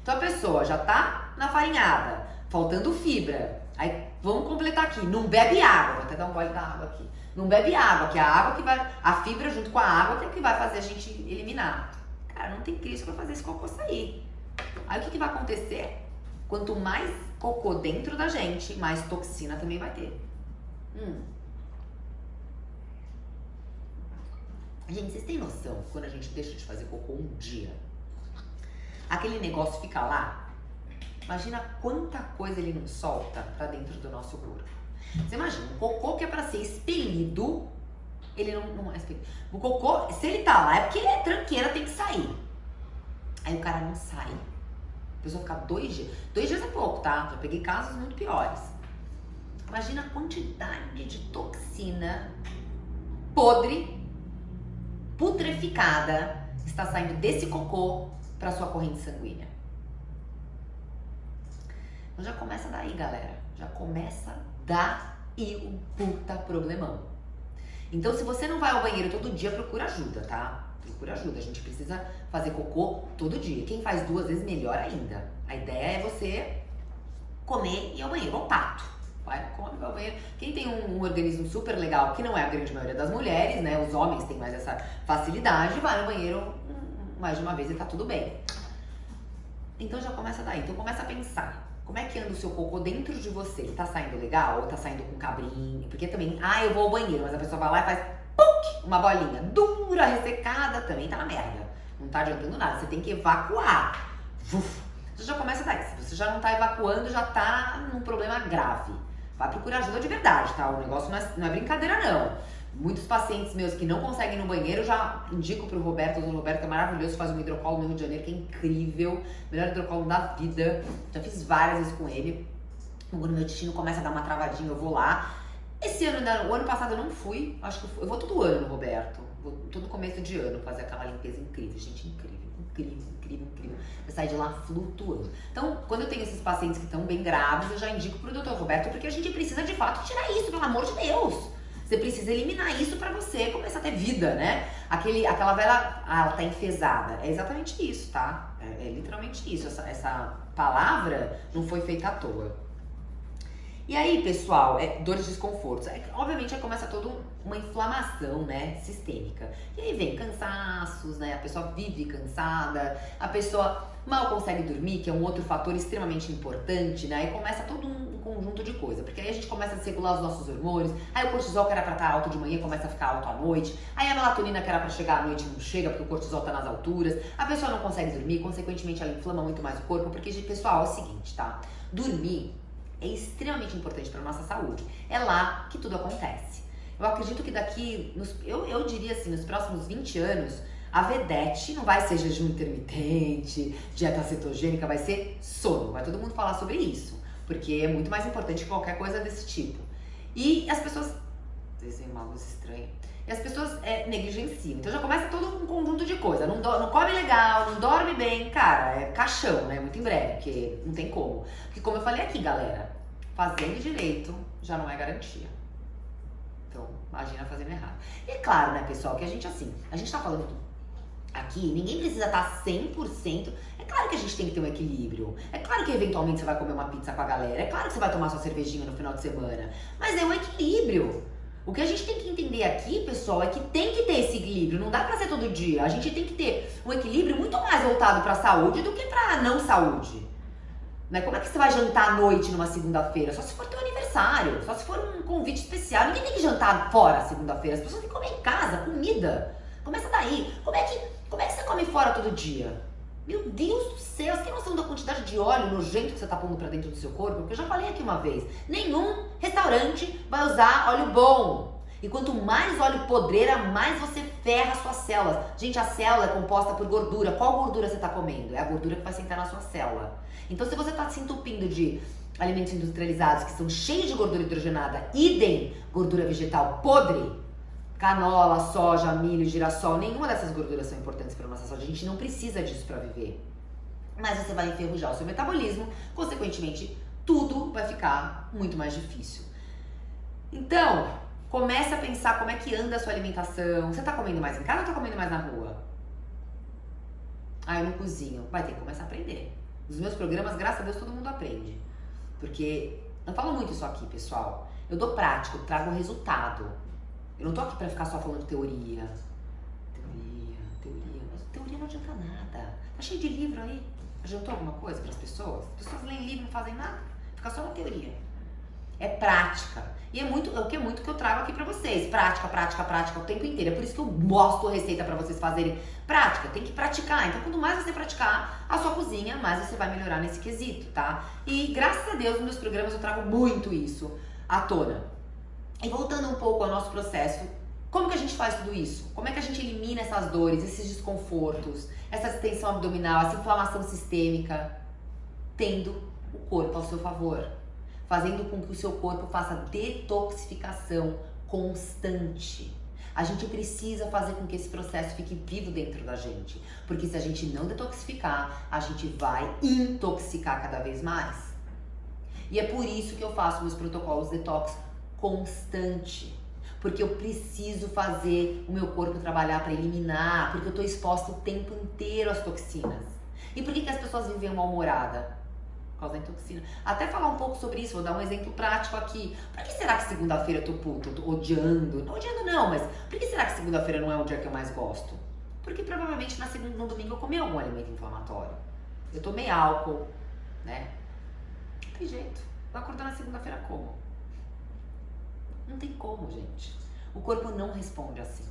Então, a pessoa já tá na farinhada, faltando fibra. Aí, vamos completar aqui, não bebe água, vou até dar um gole da água aqui. Não bebe água, que é a água que vai, a fibra junto com a água que é que vai fazer a gente eliminar. Cara, não tem Cristo pra fazer esse cocô sair. Aí, o que vai acontecer? Quanto mais cocô dentro da gente, mais toxina também vai ter. Gente, vocês têm noção que quando a gente deixa de fazer cocô um dia, aquele negócio fica lá? Imagina quanta coisa ele não solta pra dentro do nosso corpo. Você imagina, o cocô que é pra ser expelido, ele não é expelido. O cocô, se ele tá lá, é porque ele é tranqueira, tem que sair. Aí o cara não sai. A pessoa fica 2 dias. 2 dias é pouco, tá? Já peguei casos muito piores. Imagina a quantidade de toxina podre, putreficada, está saindo desse cocô pra sua corrente sanguínea. Então já começa daí, galera. Já começa daí o puta problemão. Então, se você não vai ao banheiro todo dia, procura ajuda, tá? Procura ajuda. A gente precisa fazer cocô todo dia. Quem faz 2 vezes, melhor ainda. A ideia é você comer e ir ao banheiro. Ou pato. Vai, come, vai ao banheiro. Quem tem um organismo super legal, que não é a grande maioria das mulheres, né? Os homens têm mais essa facilidade, vai no banheiro mais de uma vez e tá tudo bem. Então já começa daí. Então começa a pensar. Como é que anda o seu cocô dentro de você? Ele tá saindo legal ou tá saindo com cabrinho? Porque também, eu vou ao banheiro, mas a pessoa vai lá e faz puk, uma bolinha dura, ressecada, também tá na merda. Não tá adiantando nada, você tem que evacuar. Você já começa daí. Se você já não tá evacuando, já tá num problema grave. Vai procurar ajuda de verdade, tá? O negócio não é brincadeira, não. Muitos pacientes meus que não conseguem ir no banheiro, eu já indico pro Roberto. O Roberto é maravilhoso, faz um hidrocolo no Rio de Janeiro, que é incrível. Melhor hidrocolo da vida. Já fiz várias vezes com ele. Quando meu intestino começa a dar uma travadinha, eu vou lá. Esse ano, o ano passado eu não fui. Acho que eu vou todo ano no Roberto. Vou todo começo de ano fazer aquela limpeza incrível. Gente, incrível. Eu saio de lá flutuando. Então, quando eu tenho esses pacientes que estão bem graves, eu já indico pro Dr. Roberto, porque a gente precisa de fato tirar isso, pelo amor de Deus. Você precisa eliminar isso pra você começar a ter vida, né? Aquela velha, ela tá enfesada. É exatamente isso, tá? É literalmente isso. Essa palavra não foi feita à toa. E aí, pessoal, dores e desconfortos. Obviamente, aí começa toda uma inflamação, né, sistêmica. E aí vem cansaços, né? A pessoa vive cansada, a pessoa mal consegue dormir, que é um outro fator extremamente importante, né? Aí começa todo um conjunto de coisa, porque aí a gente começa a desregular os nossos hormônios, aí o cortisol que era pra estar alto de manhã começa a ficar alto à noite, aí a melatonina que era pra chegar à noite não chega porque o cortisol tá nas alturas, a pessoa não consegue dormir, consequentemente ela inflama muito mais o corpo, porque, pessoal, é o seguinte, tá? Dormir é extremamente importante para nossa saúde. É lá que tudo acontece. Eu acredito que daqui, eu diria assim, nos próximos 20 anos, a vedete não vai ser jejum intermitente, dieta cetogênica, vai ser sono. Vai todo mundo falar sobre isso, porque é muito mais importante que qualquer coisa desse tipo. E as pessoas, desenho uma luz estranha, e as pessoas negligenciam. Então já começa todo um conjunto de coisas. Não come legal, não dorme bem, cara, é caixão, né? Muito em breve, porque não tem como. Porque como eu falei aqui, galera, fazendo direito já não é garantia. Então, imagina fazendo errado. E é claro, né, pessoal, que a gente tá falando aqui, ninguém precisa estar 100%. É claro que a gente tem que ter um equilíbrio. É claro que eventualmente você vai comer uma pizza com a galera. É claro que você vai tomar sua cervejinha no final de semana. Mas é um equilíbrio. O que a gente tem que entender aqui, pessoal, é que tem que ter esse equilíbrio. Não dá pra ser todo dia. A gente tem que ter um equilíbrio muito mais voltado pra saúde do que pra não saúde. Né? Como é que você vai jantar à noite numa segunda-feira? Só se for teu aniversário, só se for um convite especial. Ninguém tem que jantar fora segunda-feira. As pessoas têm que comer em casa, comida. Começa daí. Como é que você come fora todo dia? Meu Deus do céu, você tem noção da quantidade de óleo nojento que você tá pondo pra dentro do seu corpo? Porque eu já falei aqui uma vez, nenhum restaurante vai usar óleo bom. E quanto mais óleo podreira, mais você ferra as suas células. Gente, a célula é composta por gordura. Qual gordura você tá comendo? É a gordura que vai sentar na sua célula. Então se você tá se entupindo de alimentos industrializados que são cheios de gordura hidrogenada, idem gordura vegetal podre, canola, soja, milho, girassol, nenhuma dessas gorduras são importantes para a nossa saúde. A gente não precisa disso para viver. Mas você vai enferrujar o seu metabolismo, consequentemente, tudo vai ficar muito mais difícil. Então, começa a pensar como é que anda a sua alimentação. Você tá comendo mais em casa ou tá comendo mais na rua? Eu não cozinho. Vai ter que começar a aprender. Nos meus programas, graças a Deus, todo mundo aprende. Porque eu falo muito isso aqui, pessoal. Eu dou prática, eu trago resultado. Eu não tô aqui pra ficar só falando teoria. Mas teoria não adianta nada. Tá cheio de livro aí. Adiantou alguma coisa pras pessoas? As pessoas leem livro e não fazem nada. Fica só na teoria. É prática. E é o que eu trago aqui pra vocês. Prática o tempo inteiro. É por isso que eu mostro receita pra vocês fazerem. Prática, tem que praticar. Então, quanto mais você praticar a sua cozinha, mais você vai melhorar nesse quesito, tá? E graças a Deus, nos meus programas eu trago muito isso à tona. E voltando um pouco ao nosso processo, como que a gente faz tudo isso? Como é que a gente elimina essas dores, esses desconfortos, essa distensão abdominal, essa inflamação sistêmica, tendo o corpo ao seu favor, fazendo com que o seu corpo faça detoxificação constante. A gente precisa fazer com que esse processo fique vivo dentro da gente, porque se a gente não detoxificar, a gente vai intoxicar cada vez mais. E é por isso que eu faço meus protocolos detox constante, porque eu preciso fazer o meu corpo trabalhar para eliminar, porque eu tô exposta o tempo inteiro às toxinas. E por que as pessoas vivem mal-humoradas? Por causa da toxina. Até falar um pouco sobre isso, vou dar um exemplo prático aqui. Por que será que segunda-feira eu tô puta, eu tô odiando? Não odiando não, mas por que será que segunda-feira não é o dia que eu mais gosto? Porque provavelmente no domingo eu comi algum alimento inflamatório. Eu tomei álcool, né? Não tem jeito. Vou acordar na segunda-feira como? Não tem como, gente. O corpo não responde assim.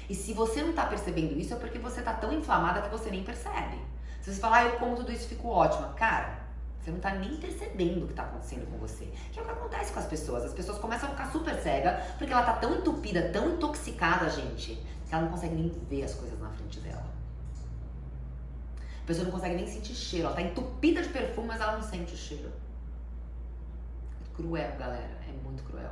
E se você não tá percebendo isso, é porque você tá tão inflamada que você nem percebe. Se você falar, eu como tudo isso e fico ótima. Cara, você não tá nem percebendo o que tá acontecendo com você. Que é o que acontece com as pessoas. As pessoas começam a ficar super cega porque ela tá tão entupida, tão intoxicada, gente, que ela não consegue nem ver as coisas na frente dela. A pessoa não consegue nem sentir cheiro. Ela tá entupida de perfume, mas ela não sente o cheiro. É cruel, galera. É muito cruel.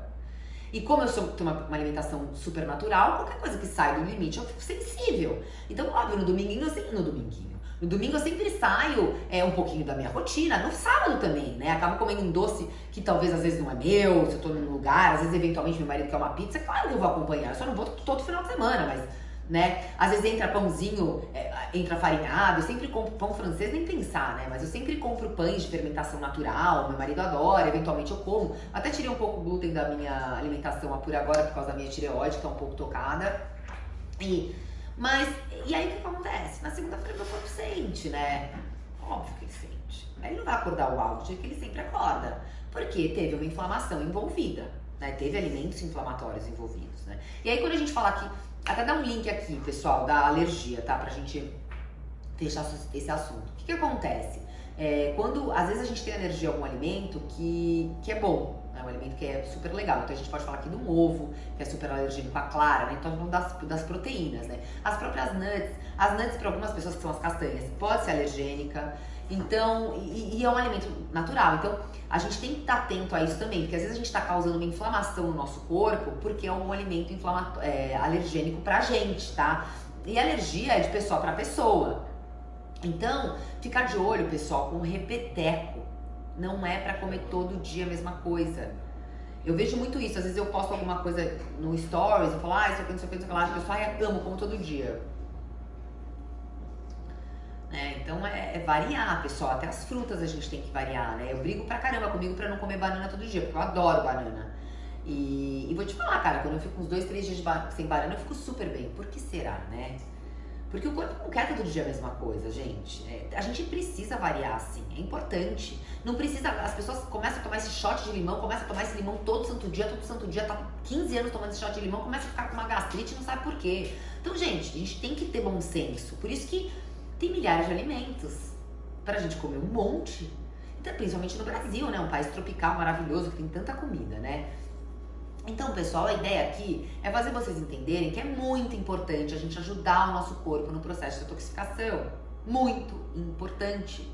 E como eu tenho uma alimentação super natural, qualquer coisa que sai do limite eu fico sensível. Então, óbvio, no domingo eu sempre saio um pouquinho da minha rotina. No sábado também, né? Acabo comendo um doce que talvez às vezes não é meu, se eu tô num lugar, às vezes eventualmente meu marido quer uma pizza, claro que eu vou acompanhar. Eu só não vou todo final de semana, mas, né? Às vezes entra pãozinho, entra farinhado, eu sempre compro pão francês, nem pensar, né? Mas eu sempre compro pães de fermentação natural, meu marido adora, eventualmente eu como. Até tirei um pouco o glúten da minha alimentação por agora, por causa da minha tireoide, que tá um pouco tocada. E aí o que acontece? Na segunda-feira meu corpo sente, né? Óbvio que ele sente. Ele não vai acordar uau do jeito que ele sempre acorda. Porque teve uma inflamação envolvida, né? Teve alimentos inflamatórios envolvidos, né? E aí quando a gente fala aqui, até dá um link aqui, pessoal, da alergia, tá? Pra gente fechar esse assunto. O que acontece? Quando, às vezes a gente tem alergia a algum alimento que é bom, né? Um alimento que é super legal. Então a gente pode falar aqui de um ovo, que é super alergênico à clara, né? Então vamos das proteínas, né? As próprias as nuts para algumas pessoas que são as castanhas, pode ser alergênica. Então, e é um alimento natural. Então, a gente tem que estar atento a isso também, porque às vezes a gente está causando uma inflamação no nosso corpo porque é um alimento alergênico pra gente, tá? E alergia é de pessoa para pessoa. Então, ficar de olho, pessoal, com o repeteco. Não é pra comer todo dia a mesma coisa. Eu vejo muito isso. Às vezes eu posto alguma coisa no Stories, eu falo, isso aqui, não sei o que, não sei o que lá. A pessoa, eu amo, como todo dia. Então é variar, pessoal. Até as frutas a gente tem que variar, né? Eu brigo pra caramba comigo pra não comer banana todo dia, porque eu adoro banana. E vou te falar, cara, quando eu fico uns 2, 3 dias sem banana, eu fico super bem. Por que será, né? Porque o corpo não quer todo dia a mesma coisa, gente. A gente precisa variar, sim. É importante. Não precisa... As pessoas começam a tomar esse shot de limão, começam a tomar esse limão todo santo dia, tá 15 anos tomando esse shot de limão, começa a ficar com uma gastrite e não sabe por quê. Então, gente, a gente tem que ter bom senso. Por isso que tem milhares de alimentos pra gente comer um monte. Então, principalmente no Brasil, né? Um país tropical maravilhoso que tem tanta comida, né? Então, pessoal, a ideia aqui é fazer vocês entenderem que é muito importante a gente ajudar o nosso corpo no processo de detoxificação. Muito importante.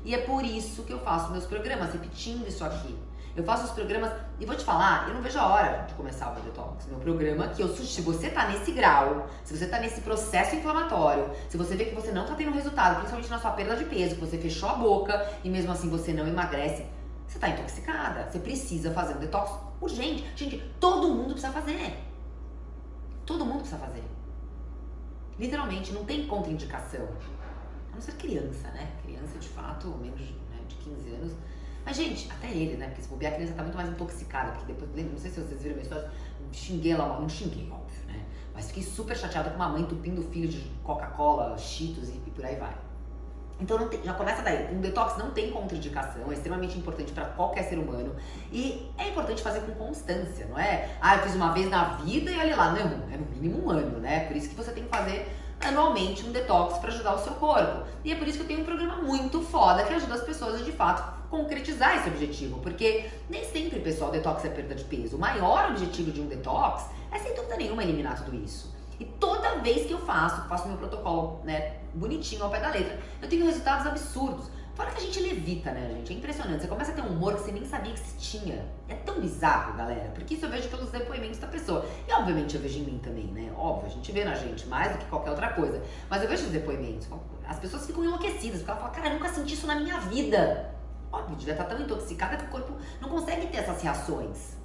E é por isso que eu faço meus programas, repetindo isso aqui. Eu faço os programas, e vou te falar, eu não vejo a hora de começar o meu detox. Meu programa, que se você tá nesse grau, se você tá nesse processo inflamatório, se você vê que você não tá tendo resultado, principalmente na sua perda de peso, que você fechou a boca e mesmo assim você não emagrece, você tá intoxicada. Você precisa fazer um detox urgente. Gente, todo mundo precisa fazer. Todo mundo precisa fazer. Literalmente, não tem contraindicação. A não ser criança, né? Criança, de fato, menos de 15 anos. Mas, gente, até ele, né? Porque se bobear, a criança tá muito mais intoxicada. Porque depois, não sei se vocês viram a minha história, xinguei ela, não xinguei, óbvio, né? Mas fiquei super chateada com uma mãe entupindo o filho de Coca-Cola, Cheetos e por aí vai. Então já começa daí. Um detox não tem contraindicação, é extremamente importante para qualquer ser humano. E é importante fazer com constância, não é? Eu fiz uma vez na vida e olha lá, não, é no mínimo um ano, né? Por isso que você tem que fazer anualmente um detox para ajudar o seu corpo. E é por isso que eu tenho um programa muito foda que ajuda as pessoas a de fato concretizar esse objetivo. Porque nem sempre, pessoal, detox é perda de peso. O maior objetivo de um detox é, sem dúvida nenhuma, eliminar tudo isso. E toda vez que eu faço meu protocolo, né, bonitinho ao pé da letra, eu tenho resultados absurdos. Fora que a gente levita, né, gente? É impressionante. Você começa a ter um humor que você nem sabia que você tinha. É tão bizarro, galera. Porque isso eu vejo pelos depoimentos da pessoa. E obviamente eu vejo em mim também, né? Óbvio, a gente vê na gente mais do que qualquer outra coisa. Mas eu vejo os depoimentos. As pessoas ficam enlouquecidas. Porque ela fala, cara, eu nunca senti isso na minha vida. Óbvio, devia estar tão intoxicada que o corpo não consegue ter essas reações.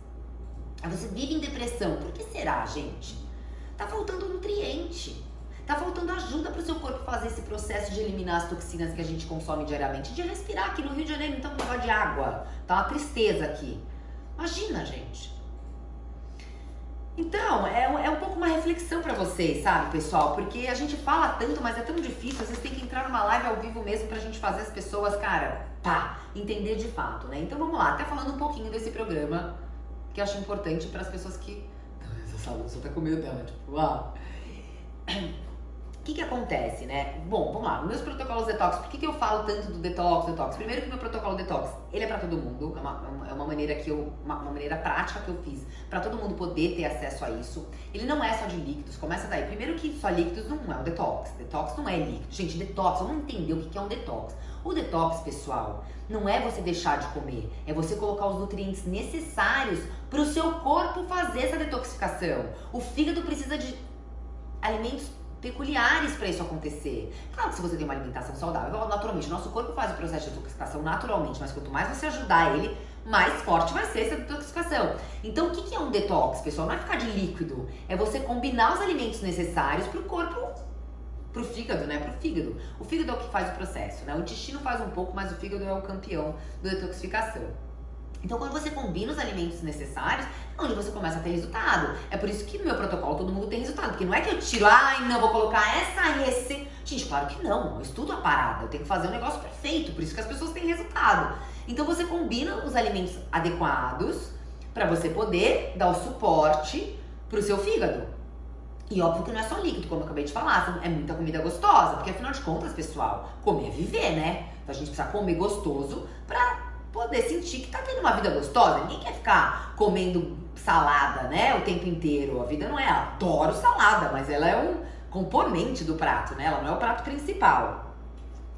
Aí você vive em depressão. Por que será, gente? Tá faltando nutriente, tá faltando ajuda para o seu corpo fazer esse processo de eliminar as toxinas que a gente consome diariamente, de respirar. Aqui no Rio de Janeiro então, um negócio de água, tá uma tristeza aqui. Imagina, gente. Então, é um pouco uma reflexão para vocês, sabe, pessoal? Porque a gente fala tanto, mas é tão difícil. Às vezes tem que entrar numa live ao vivo mesmo pra gente fazer as pessoas, cara, entender de fato, né? Então vamos lá, até falando um pouquinho desse programa que eu acho importante para as pessoas que... Essa luz tá com medo dela, tipo, O que acontece, né? Bom, vamos lá, meus protocolos detox, por que eu falo tanto do detox? Primeiro que meu protocolo detox, ele é pra todo mundo, é uma maneira uma maneira prática que eu fiz pra todo mundo poder ter acesso a isso. Ele não é só de líquidos, começa daí. Primeiro que só líquidos não é um detox não é líquido. Gente, detox, vamos entender o que é um detox. O detox, pessoal, não é você deixar de comer, é você colocar os nutrientes necessários pro seu corpo fazer essa detoxificação. O fígado precisa de alimentos peculiares para isso acontecer. Claro que se você tem uma alimentação saudável, naturalmente, o nosso corpo faz o processo de detoxificação naturalmente, mas quanto mais você ajudar ele, mais forte vai ser essa detoxificação. Então, o que é um detox, pessoal? Não é ficar de líquido, é você combinar os alimentos necessários pro corpo, pro fígado, né? Pro fígado. O fígado é o que faz o processo, né? O intestino faz um pouco, mas o fígado é o campeão da detoxificação. Então, quando você combina os alimentos necessários, é onde você começa a ter resultado. É por isso que no meu protocolo todo mundo tem resultado. Porque não é que eu tiro, não, vou colocar essa receita. Gente, claro que não. Eu estudo a parada. Eu tenho que fazer um negócio perfeito. Por isso que as pessoas têm resultado. Então, você combina os alimentos adequados para você poder dar o suporte pro seu fígado. E óbvio que não é só líquido, como eu acabei de falar, é muita comida gostosa, porque afinal de contas, pessoal, comer é viver, né? Então a gente precisa comer gostoso pra poder sentir que tá tendo uma vida gostosa. Ninguém quer ficar comendo salada, né, o tempo inteiro. A vida não é, eu adoro salada, mas ela é um componente do prato, né? Ela não é o prato principal.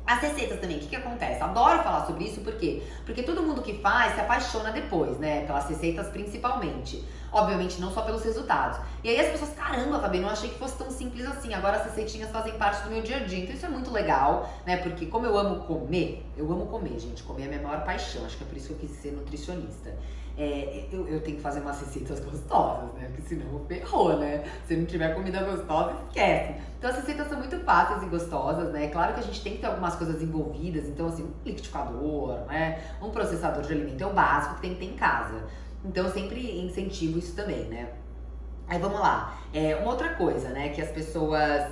As receitas também, o que acontece? Adoro falar sobre isso, por quê? Porque todo mundo que faz se apaixona depois, né? Pelas receitas principalmente. Obviamente, não só pelos resultados. E aí as pessoas, caramba, Fabi, não achei que fosse tão simples assim. Agora as receitinhas fazem parte do meu dia a dia. Então isso é muito legal, né? Porque como eu amo comer, gente. Comer é a minha maior paixão. Acho que é por isso que eu quis ser nutricionista. Eu tenho que fazer umas receitas gostosas, né? Porque senão ferrou, né? Se não tiver comida gostosa, esquece. Então as receitas são muito fáceis e gostosas, né? Claro que a gente tem que ter algumas coisas envolvidas. Então, assim, um liquidificador, né? Um processador de alimento é o básico que tem que ter em casa. Então eu sempre incentivo isso também, né? Aí vamos lá. Uma outra coisa, né? Que as pessoas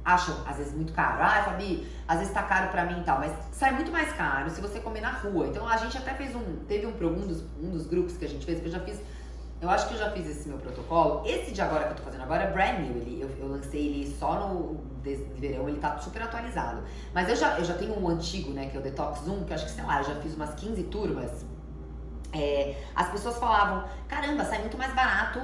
acham, às vezes, muito caro. Ah, Fabi, às vezes tá caro pra mim e tal. Mas sai muito mais caro se você comer na rua. Então a gente até teve um dos grupos que a gente fez, que eu acho que eu já fiz esse meu protocolo. Esse de agora que eu tô fazendo agora é brand new. Eu lancei ele só no verão, ele tá super atualizado. Mas eu já tenho um antigo, né, que é o Detox 1, que eu acho que, sei lá, eu já fiz umas 15 turmas. As pessoas falavam, caramba, sai muito mais barato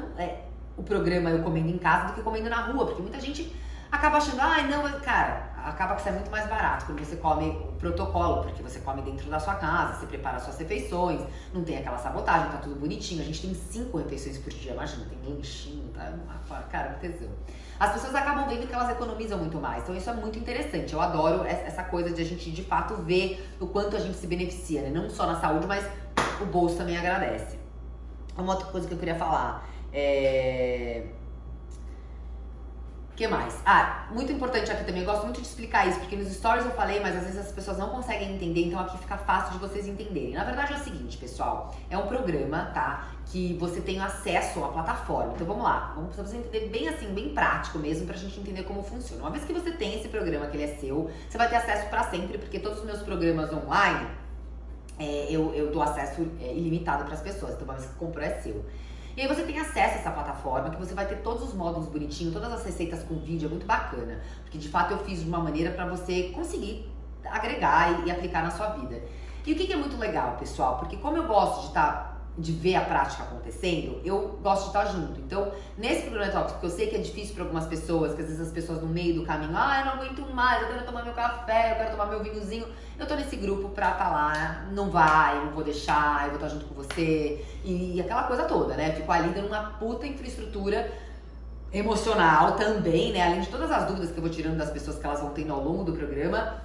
o programa eu comendo em casa do que comendo na rua, porque muita gente acaba achando, não, mas cara, acaba que sai muito mais barato quando você come o protocolo, porque você come dentro da sua casa, você prepara suas refeições, não tem aquela sabotagem, tá tudo bonitinho, a gente tem 5 refeições por dia, imagina, tem lanchinho, tá? Cara, que tesão. As pessoas acabam vendo que elas economizam muito mais, então isso é muito interessante, eu adoro essa coisa de a gente de fato ver o quanto a gente se beneficia, né? Não só na saúde, mas o bolso também agradece. Uma outra coisa que eu queria falar o que mais? Muito importante aqui também, eu gosto muito de explicar isso, porque nos stories eu falei, mas às vezes as pessoas não conseguem entender, então aqui fica fácil de vocês entenderem. Na verdade é o seguinte, pessoal, é um programa, tá? Que você tem acesso à plataforma. Então vamos lá, vamos pra você entender bem assim, bem prático mesmo, pra gente entender como funciona. Uma vez que você tem esse programa, que ele é seu, você vai ter acesso pra sempre, porque todos os meus programas online, eu dou acesso ilimitado para as pessoas, então uma vez que comprou é seu. E aí você tem acesso a essa plataforma, que você vai ter todos os módulos bonitinhos, todas as receitas com vídeo, é muito bacana. Porque de fato eu fiz de uma maneira para você conseguir agregar e aplicar na sua vida. E o que é muito legal, pessoal? Porque como eu gosto de ver a prática acontecendo, eu gosto de estar junto. Então, nesse programa Detox, porque eu sei que é difícil para algumas pessoas, que às vezes as pessoas no meio do caminho, eu não aguento mais, eu quero tomar meu café, eu quero tomar meu vinhozinho. Eu tô nesse grupo pra estar lá, não vou deixar, eu vou estar junto com você. E aquela coisa toda, né? Fico ali dando uma puta infraestrutura emocional também, né? Além de todas as dúvidas que eu vou tirando das pessoas que elas vão tendo ao longo do programa,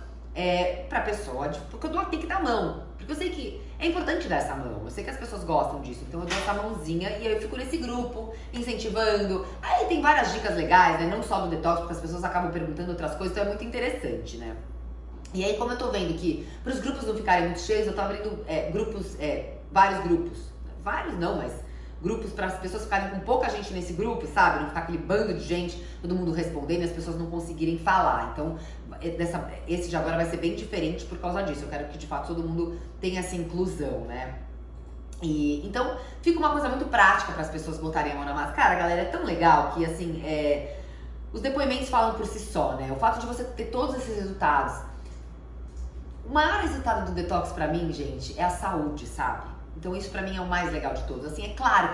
pra pessoa, porque eu tenho que dar a mão. Porque eu sei que é importante dar essa mão, eu sei que as pessoas gostam disso, então eu dou essa mãozinha e aí eu fico nesse grupo, incentivando. Aí tem várias dicas legais, né? Não só do detox, porque as pessoas acabam perguntando outras coisas, então é muito interessante, né? E aí, como eu tô vendo que para os grupos não ficarem muito cheios, eu tô abrindo vários grupos. Vários não, mas grupos para as pessoas ficarem com pouca gente nesse grupo, sabe? Não ficar aquele bando de gente, todo mundo respondendo e as pessoas não conseguirem falar. Então, esse de agora vai ser bem diferente por causa disso. Eu quero que, de fato, todo mundo tenha essa inclusão, né? Então, fica uma coisa muito prática para as pessoas botarem a mão na massa. Cara, galera, é tão legal que, assim, os depoimentos falam por si só, né? O fato de você ter todos esses resultados. O maior resultado do detox pra mim, gente, é a saúde, sabe? Então isso pra mim é o mais legal de todos. Assim, é claro,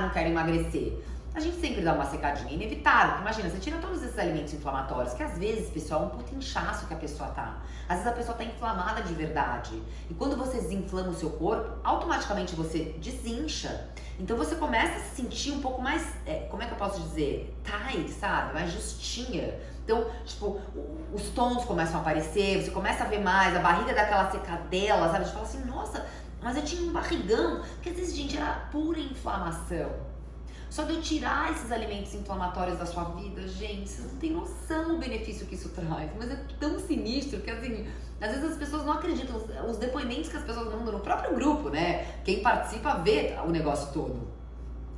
não quero emagrecer. A gente sempre dá uma secadinha, inevitável. Imagina, você tira todos esses alimentos inflamatórios, que às vezes, pessoal, é um puta inchaço que a pessoa tá. Às vezes a pessoa tá inflamada de verdade. E quando você desinflama o seu corpo, automaticamente você desincha. Então você começa a se sentir um pouco mais, como é que eu posso dizer? Tight, sabe? Mais justinha. Então, tipo, os tons começam a aparecer, você começa a ver mais, a barriga dá aquela secadela, sabe? A gente fala assim, nossa, mas eu tinha um barrigão. Porque às vezes, gente, era pura inflamação. Só de eu tirar esses alimentos inflamatórios da sua vida, gente, vocês não têm noção do benefício que isso traz. Mas é tão sinistro que, assim, às vezes as pessoas não acreditam. Os depoimentos que as pessoas mandam no próprio grupo, né? Quem participa vê o negócio todo.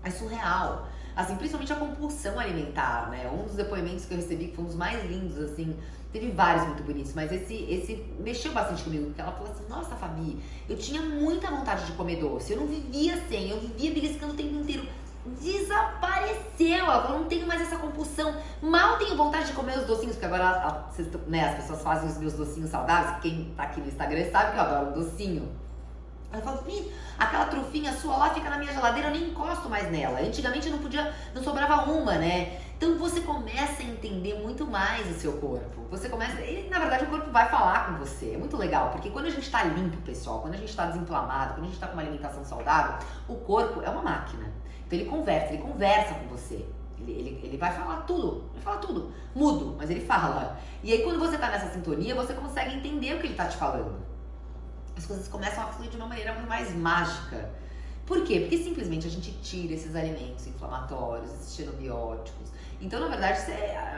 É surreal. Assim, principalmente a compulsão alimentar, né? Um dos depoimentos que eu recebi, que foi um dos mais lindos, assim, teve vários muito bonitos, mas esse mexeu bastante comigo, porque ela falou assim, nossa, Fabi, eu tinha muita vontade de comer doce, eu não vivia sem, eu vivia beliscando o tempo inteiro. desapareceu. Ela falou, não tenho mais essa compulsão. Mal tenho vontade de comer os docinhos, porque agora né, as pessoas fazem os meus docinhos saudáveis. Quem tá aqui no Instagram sabe que eu adoro um docinho. Ela falou, aquela trufinha sua lá fica na minha geladeira, eu nem encosto mais nela. Antigamente eu não sobrava uma, né? Então você começa a entender muito mais o seu corpo. Na verdade o corpo vai falar com você. É muito legal, porque quando a gente tá limpo, pessoal, quando a gente tá desinflamado, quando a gente tá com uma alimentação saudável, o corpo é uma máquina. Então ele conversa com você. Ele vai falar tudo, mudo, mas ele fala. E aí quando você tá nessa sintonia, você consegue entender o que ele tá te falando. As coisas começam a fluir de uma maneira muito mais mágica. Por quê? Porque simplesmente a gente tira esses alimentos inflamatórios, esses xenobióticos. Então, na verdade,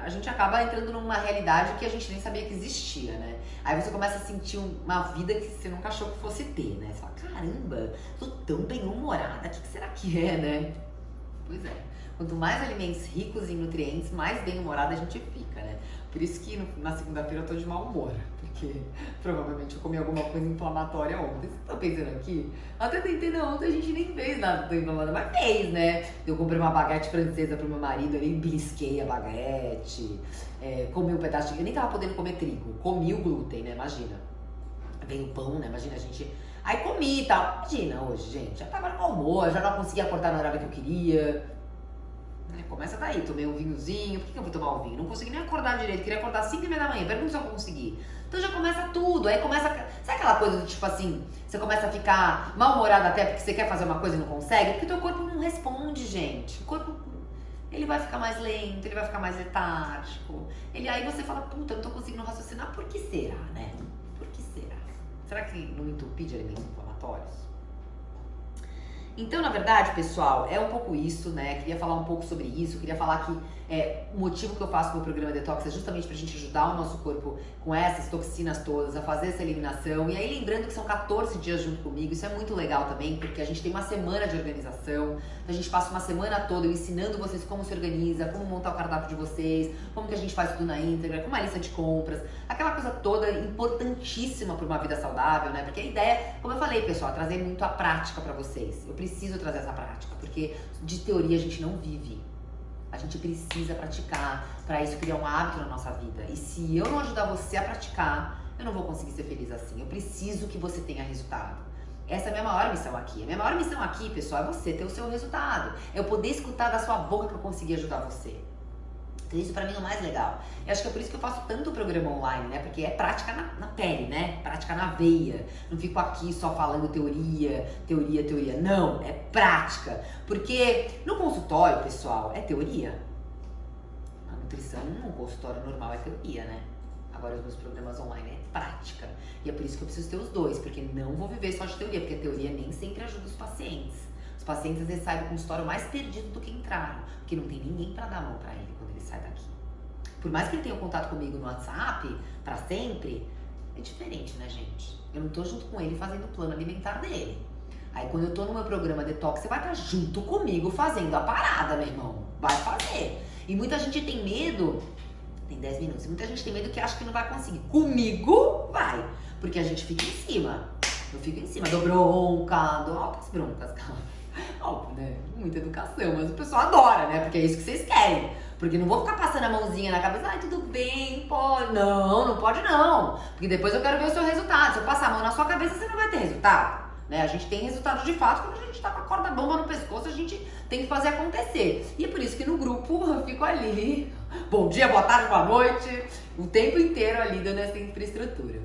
a gente acaba entrando numa realidade que a gente nem sabia que existia, né? Aí você começa a sentir uma vida que você nunca achou que fosse ter, né? Você fala, caramba, tô tão bem-humorada, o que será que é, né? Pois é. Quanto mais alimentos ricos em nutrientes, mais bem-humorada a gente fica, né? Por isso que na segunda-feira eu tô de mau humor. Porque provavelmente eu comi alguma coisa inflamatória ontem. Vocês estão pensando aqui? Até tentei, não, ontem a gente nem fez nada tão inflamado, mas fez, né? Eu comprei uma baguete francesa pro meu marido, ali belisquei a baguete, comi um pedaço de... Eu nem tava podendo comer trigo, comi o glúten, né? Imagina. Vem o pão, né? Imagina a gente... Aí comi e tal. Imagina hoje, gente. Já tava no mau humor, já não conseguia acordar na hora que eu queria. Começa daí, tomei um vinhozinho. Por que eu fui tomar um vinho? Não consegui nem acordar direito, queria acordar às 5h30 da manhã. Pergunta se eu consegui. Então já começa tudo, aí começa... Sabe aquela coisa do tipo assim, você começa a ficar mal-humorado até porque você quer fazer uma coisa e não consegue? Porque teu corpo não responde, gente. O corpo, ele vai ficar mais lento, ele vai ficar mais letárgico. Aí você fala, puta, eu não tô conseguindo raciocinar. Por que será, né? Por que será? Será que não entupir de alimentos inflamatórios? Então, na verdade, pessoal, é um pouco isso, né? Queria falar um pouco sobre isso, queria falar que o motivo que eu faço meu programa Detox é justamente pra gente ajudar o nosso corpo com essas toxinas todas, a fazer essa eliminação. E aí, lembrando que são 14 dias junto comigo, isso é muito legal também, porque a gente tem uma semana de organização, a gente passa uma semana toda eu ensinando vocês como se organiza, como montar o cardápio de vocês, como que a gente faz tudo na íntegra, com uma lista de compras, aquela coisa toda importantíssima para uma vida saudável, né? Porque a ideia, como eu falei, pessoal, é trazer muito a prática pra vocês. Eu preciso trazer essa prática, porque de teoria a gente não vive. A gente precisa praticar para isso criar um hábito na nossa vida. E se eu não ajudar você a praticar, eu não vou conseguir ser feliz assim. Eu preciso que você tenha resultado. Essa é a minha maior missão aqui. A minha maior missão aqui, pessoal, é você ter o seu resultado. É eu poder escutar da sua boca que eu consegui ajudar você. Então isso pra mim é o mais legal. Eu acho que é por isso que eu faço tanto programa online, né? Porque é prática na pele, né? Prática na veia. Não fico aqui só falando teoria. Não, é prática. Porque no consultório, pessoal, é teoria. A nutrição num consultório normal é teoria, né? Agora os meus programas online é prática. E é por isso que eu preciso ter os dois. Porque não vou viver só de teoria. Porque a teoria nem sempre ajuda os pacientes. Os pacientes às vezes saem do consultório mais perdido do que entraram. Porque não tem ninguém pra dar a mão pra ele quando ele sai daqui. Por mais que ele tenha contato comigo no WhatsApp, pra sempre, é diferente, né, gente? Eu não tô junto com ele fazendo o plano alimentar dele. Aí quando eu tô no meu programa Detox, você vai estar junto comigo fazendo a parada, meu irmão. Vai fazer. E muita gente tem medo, tem 10 minutos, muita gente tem medo que acha que não vai conseguir. Comigo, vai. Porque a gente fica em cima. Eu fico em cima, dou bronca, dou altas broncas, cara. Óbvio, né? Muita educação, mas o pessoal adora, né? Porque é isso que vocês querem. Porque não vou ficar passando a mãozinha na cabeça, ai, tudo bem, pode. Não, não pode não. Porque depois eu quero ver o seu resultado. Se eu passar a mão na sua cabeça, você não vai ter resultado. Né? A gente tem resultado de fato quando a gente tá com a corda bamba no pescoço, a gente tem que fazer acontecer. E é por isso que no grupo eu fico ali, bom dia, boa tarde, boa noite, o tempo inteiro ali dando essa infraestrutura.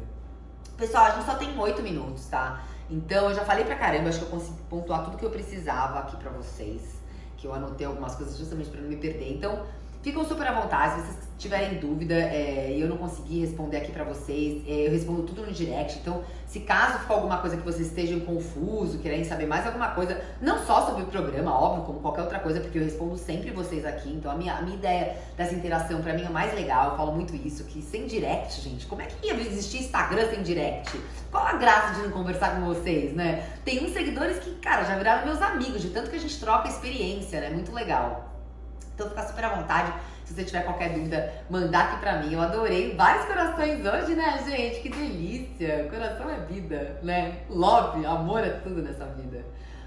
Pessoal, a gente só tem 8 minutos, tá? Então eu já falei pra caramba, acho que eu consegui pontuar tudo que eu precisava aqui pra vocês. Que eu anotei algumas coisas justamente pra não me perder. Então, ficam super à vontade, se vocês tiverem dúvida e eu não conseguir responder aqui pra vocês, eu respondo tudo no direct. Então, se caso for alguma coisa que vocês estejam confuso, querem saber mais alguma coisa, não só sobre o programa, óbvio, como qualquer outra coisa, porque eu respondo sempre vocês aqui. Então, a minha ideia dessa interação pra mim é mais legal, eu falo muito isso, que sem direct, gente, como é que ia existir Instagram sem direct? Qual a graça de não conversar com vocês, né? Tem uns seguidores que, cara, já viraram meus amigos, de tanto que a gente troca experiência, né? Muito legal. Então fica super à vontade, se você tiver qualquer dúvida, mandar aqui pra mim. Eu adorei vários corações hoje, né, gente? Que delícia! Coração é vida, né? Love, amor é tudo nessa vida.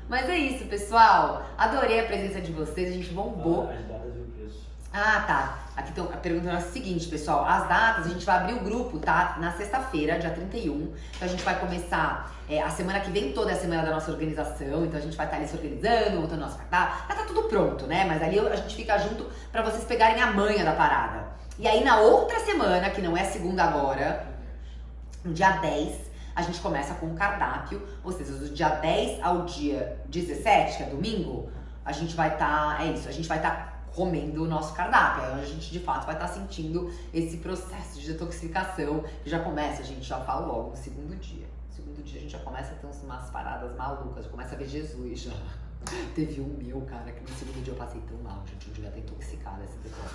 Mas é isso, pessoal. Adorei a presença de vocês, a gente bombou. As datas e o preço. Ah, tá. Aqui estão perguntando o seguinte, pessoal. As datas, a gente vai abrir o grupo, tá? Na sexta-feira, dia 31. Então a gente vai começar a semana que vem toda é a semana da nossa organização. Então a gente vai estar ali se organizando, montando nosso cardápio. Já tá tudo pronto, né? Mas ali a gente fica junto pra vocês pegarem a manha da parada. E aí na outra semana, que não é segunda agora, no dia 10, a gente começa com o cardápio. Ou seja, do dia 10 ao dia 17, que é domingo, a gente vai estar, a gente vai estar comendo o nosso cardápio. Aí a gente de fato vai estar sentindo esse processo de detoxificação que já começa, a gente já fala logo no segundo dia. No segundo dia a gente já começa a ter umas paradas malucas, já começa a ver Jesus já. Teve um meu, cara, que no segundo dia eu passei tão mal, gente, eu devia estar intoxicada esse detox.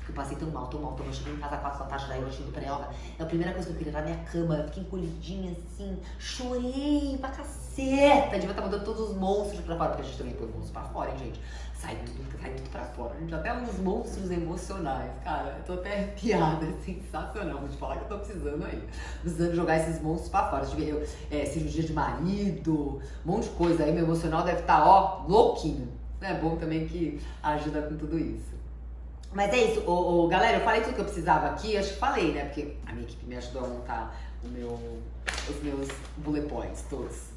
Eu passei tão mal, eu cheguei em casa às 4 da tarde, daí eu tinha pra ela. É a primeira coisa que eu queria era a minha cama, eu fiquei encolhidinha assim, chorei pra caceta. Devia estar mandando todos os monstros pra fora, porque a gente também põe monstros pra fora, hein, gente. Sai tudo pra fora. A gente até uns monstros emocionais, cara. Eu tô até arrepiada, é sensacional. Vou te falar que eu tô precisando aí. Precisando jogar esses monstros pra fora. Cirurgia de marido, um monte de coisa aí. Meu emocional deve estar, ó, louquinho. É bom também que ajuda com tudo isso. Mas é isso, galera, eu falei tudo que eu precisava aqui, acho que falei, né? Porque a minha equipe me ajudou a montar os meus bullet points todos.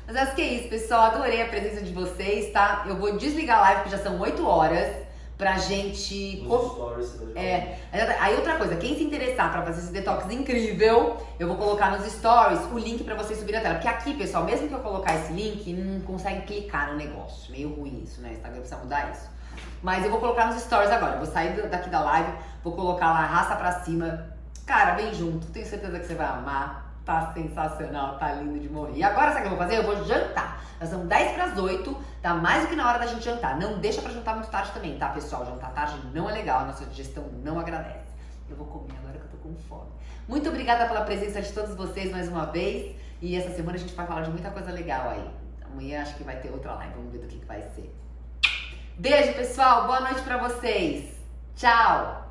Mas acho que é isso, pessoal. Adorei a presença de vocês, tá? Eu vou desligar a live, porque já são 8 horas, pra gente... Stories, aí outra coisa, quem se interessar pra fazer esse detox incrível, eu vou colocar nos stories o link pra vocês subirem a tela. Porque aqui, pessoal, mesmo que eu colocar esse link, não consegue clicar no negócio. Meio ruim isso, né? O Instagram precisa mudar isso. Mas eu vou colocar nos stories agora. Eu vou sair daqui da live, vou colocar lá, arrasta pra cima. Cara, vem junto. Tenho certeza que você vai amar. Tá sensacional, tá lindo de morrer. E agora, sabe o que eu vou fazer? Eu vou jantar. Nós são 10 para as 8, tá mais do que na hora da gente jantar. Não deixa pra jantar muito tarde também, tá, pessoal? Jantar tarde não é legal, a nossa digestão não agradece. Eu vou comer agora que eu tô com fome. Muito obrigada pela presença de todos vocês mais uma vez. E essa semana a gente vai falar de muita coisa legal aí. Amanhã acho que vai ter outra live, vamos ver do que vai ser. Beijo, pessoal. Boa noite pra vocês. Tchau.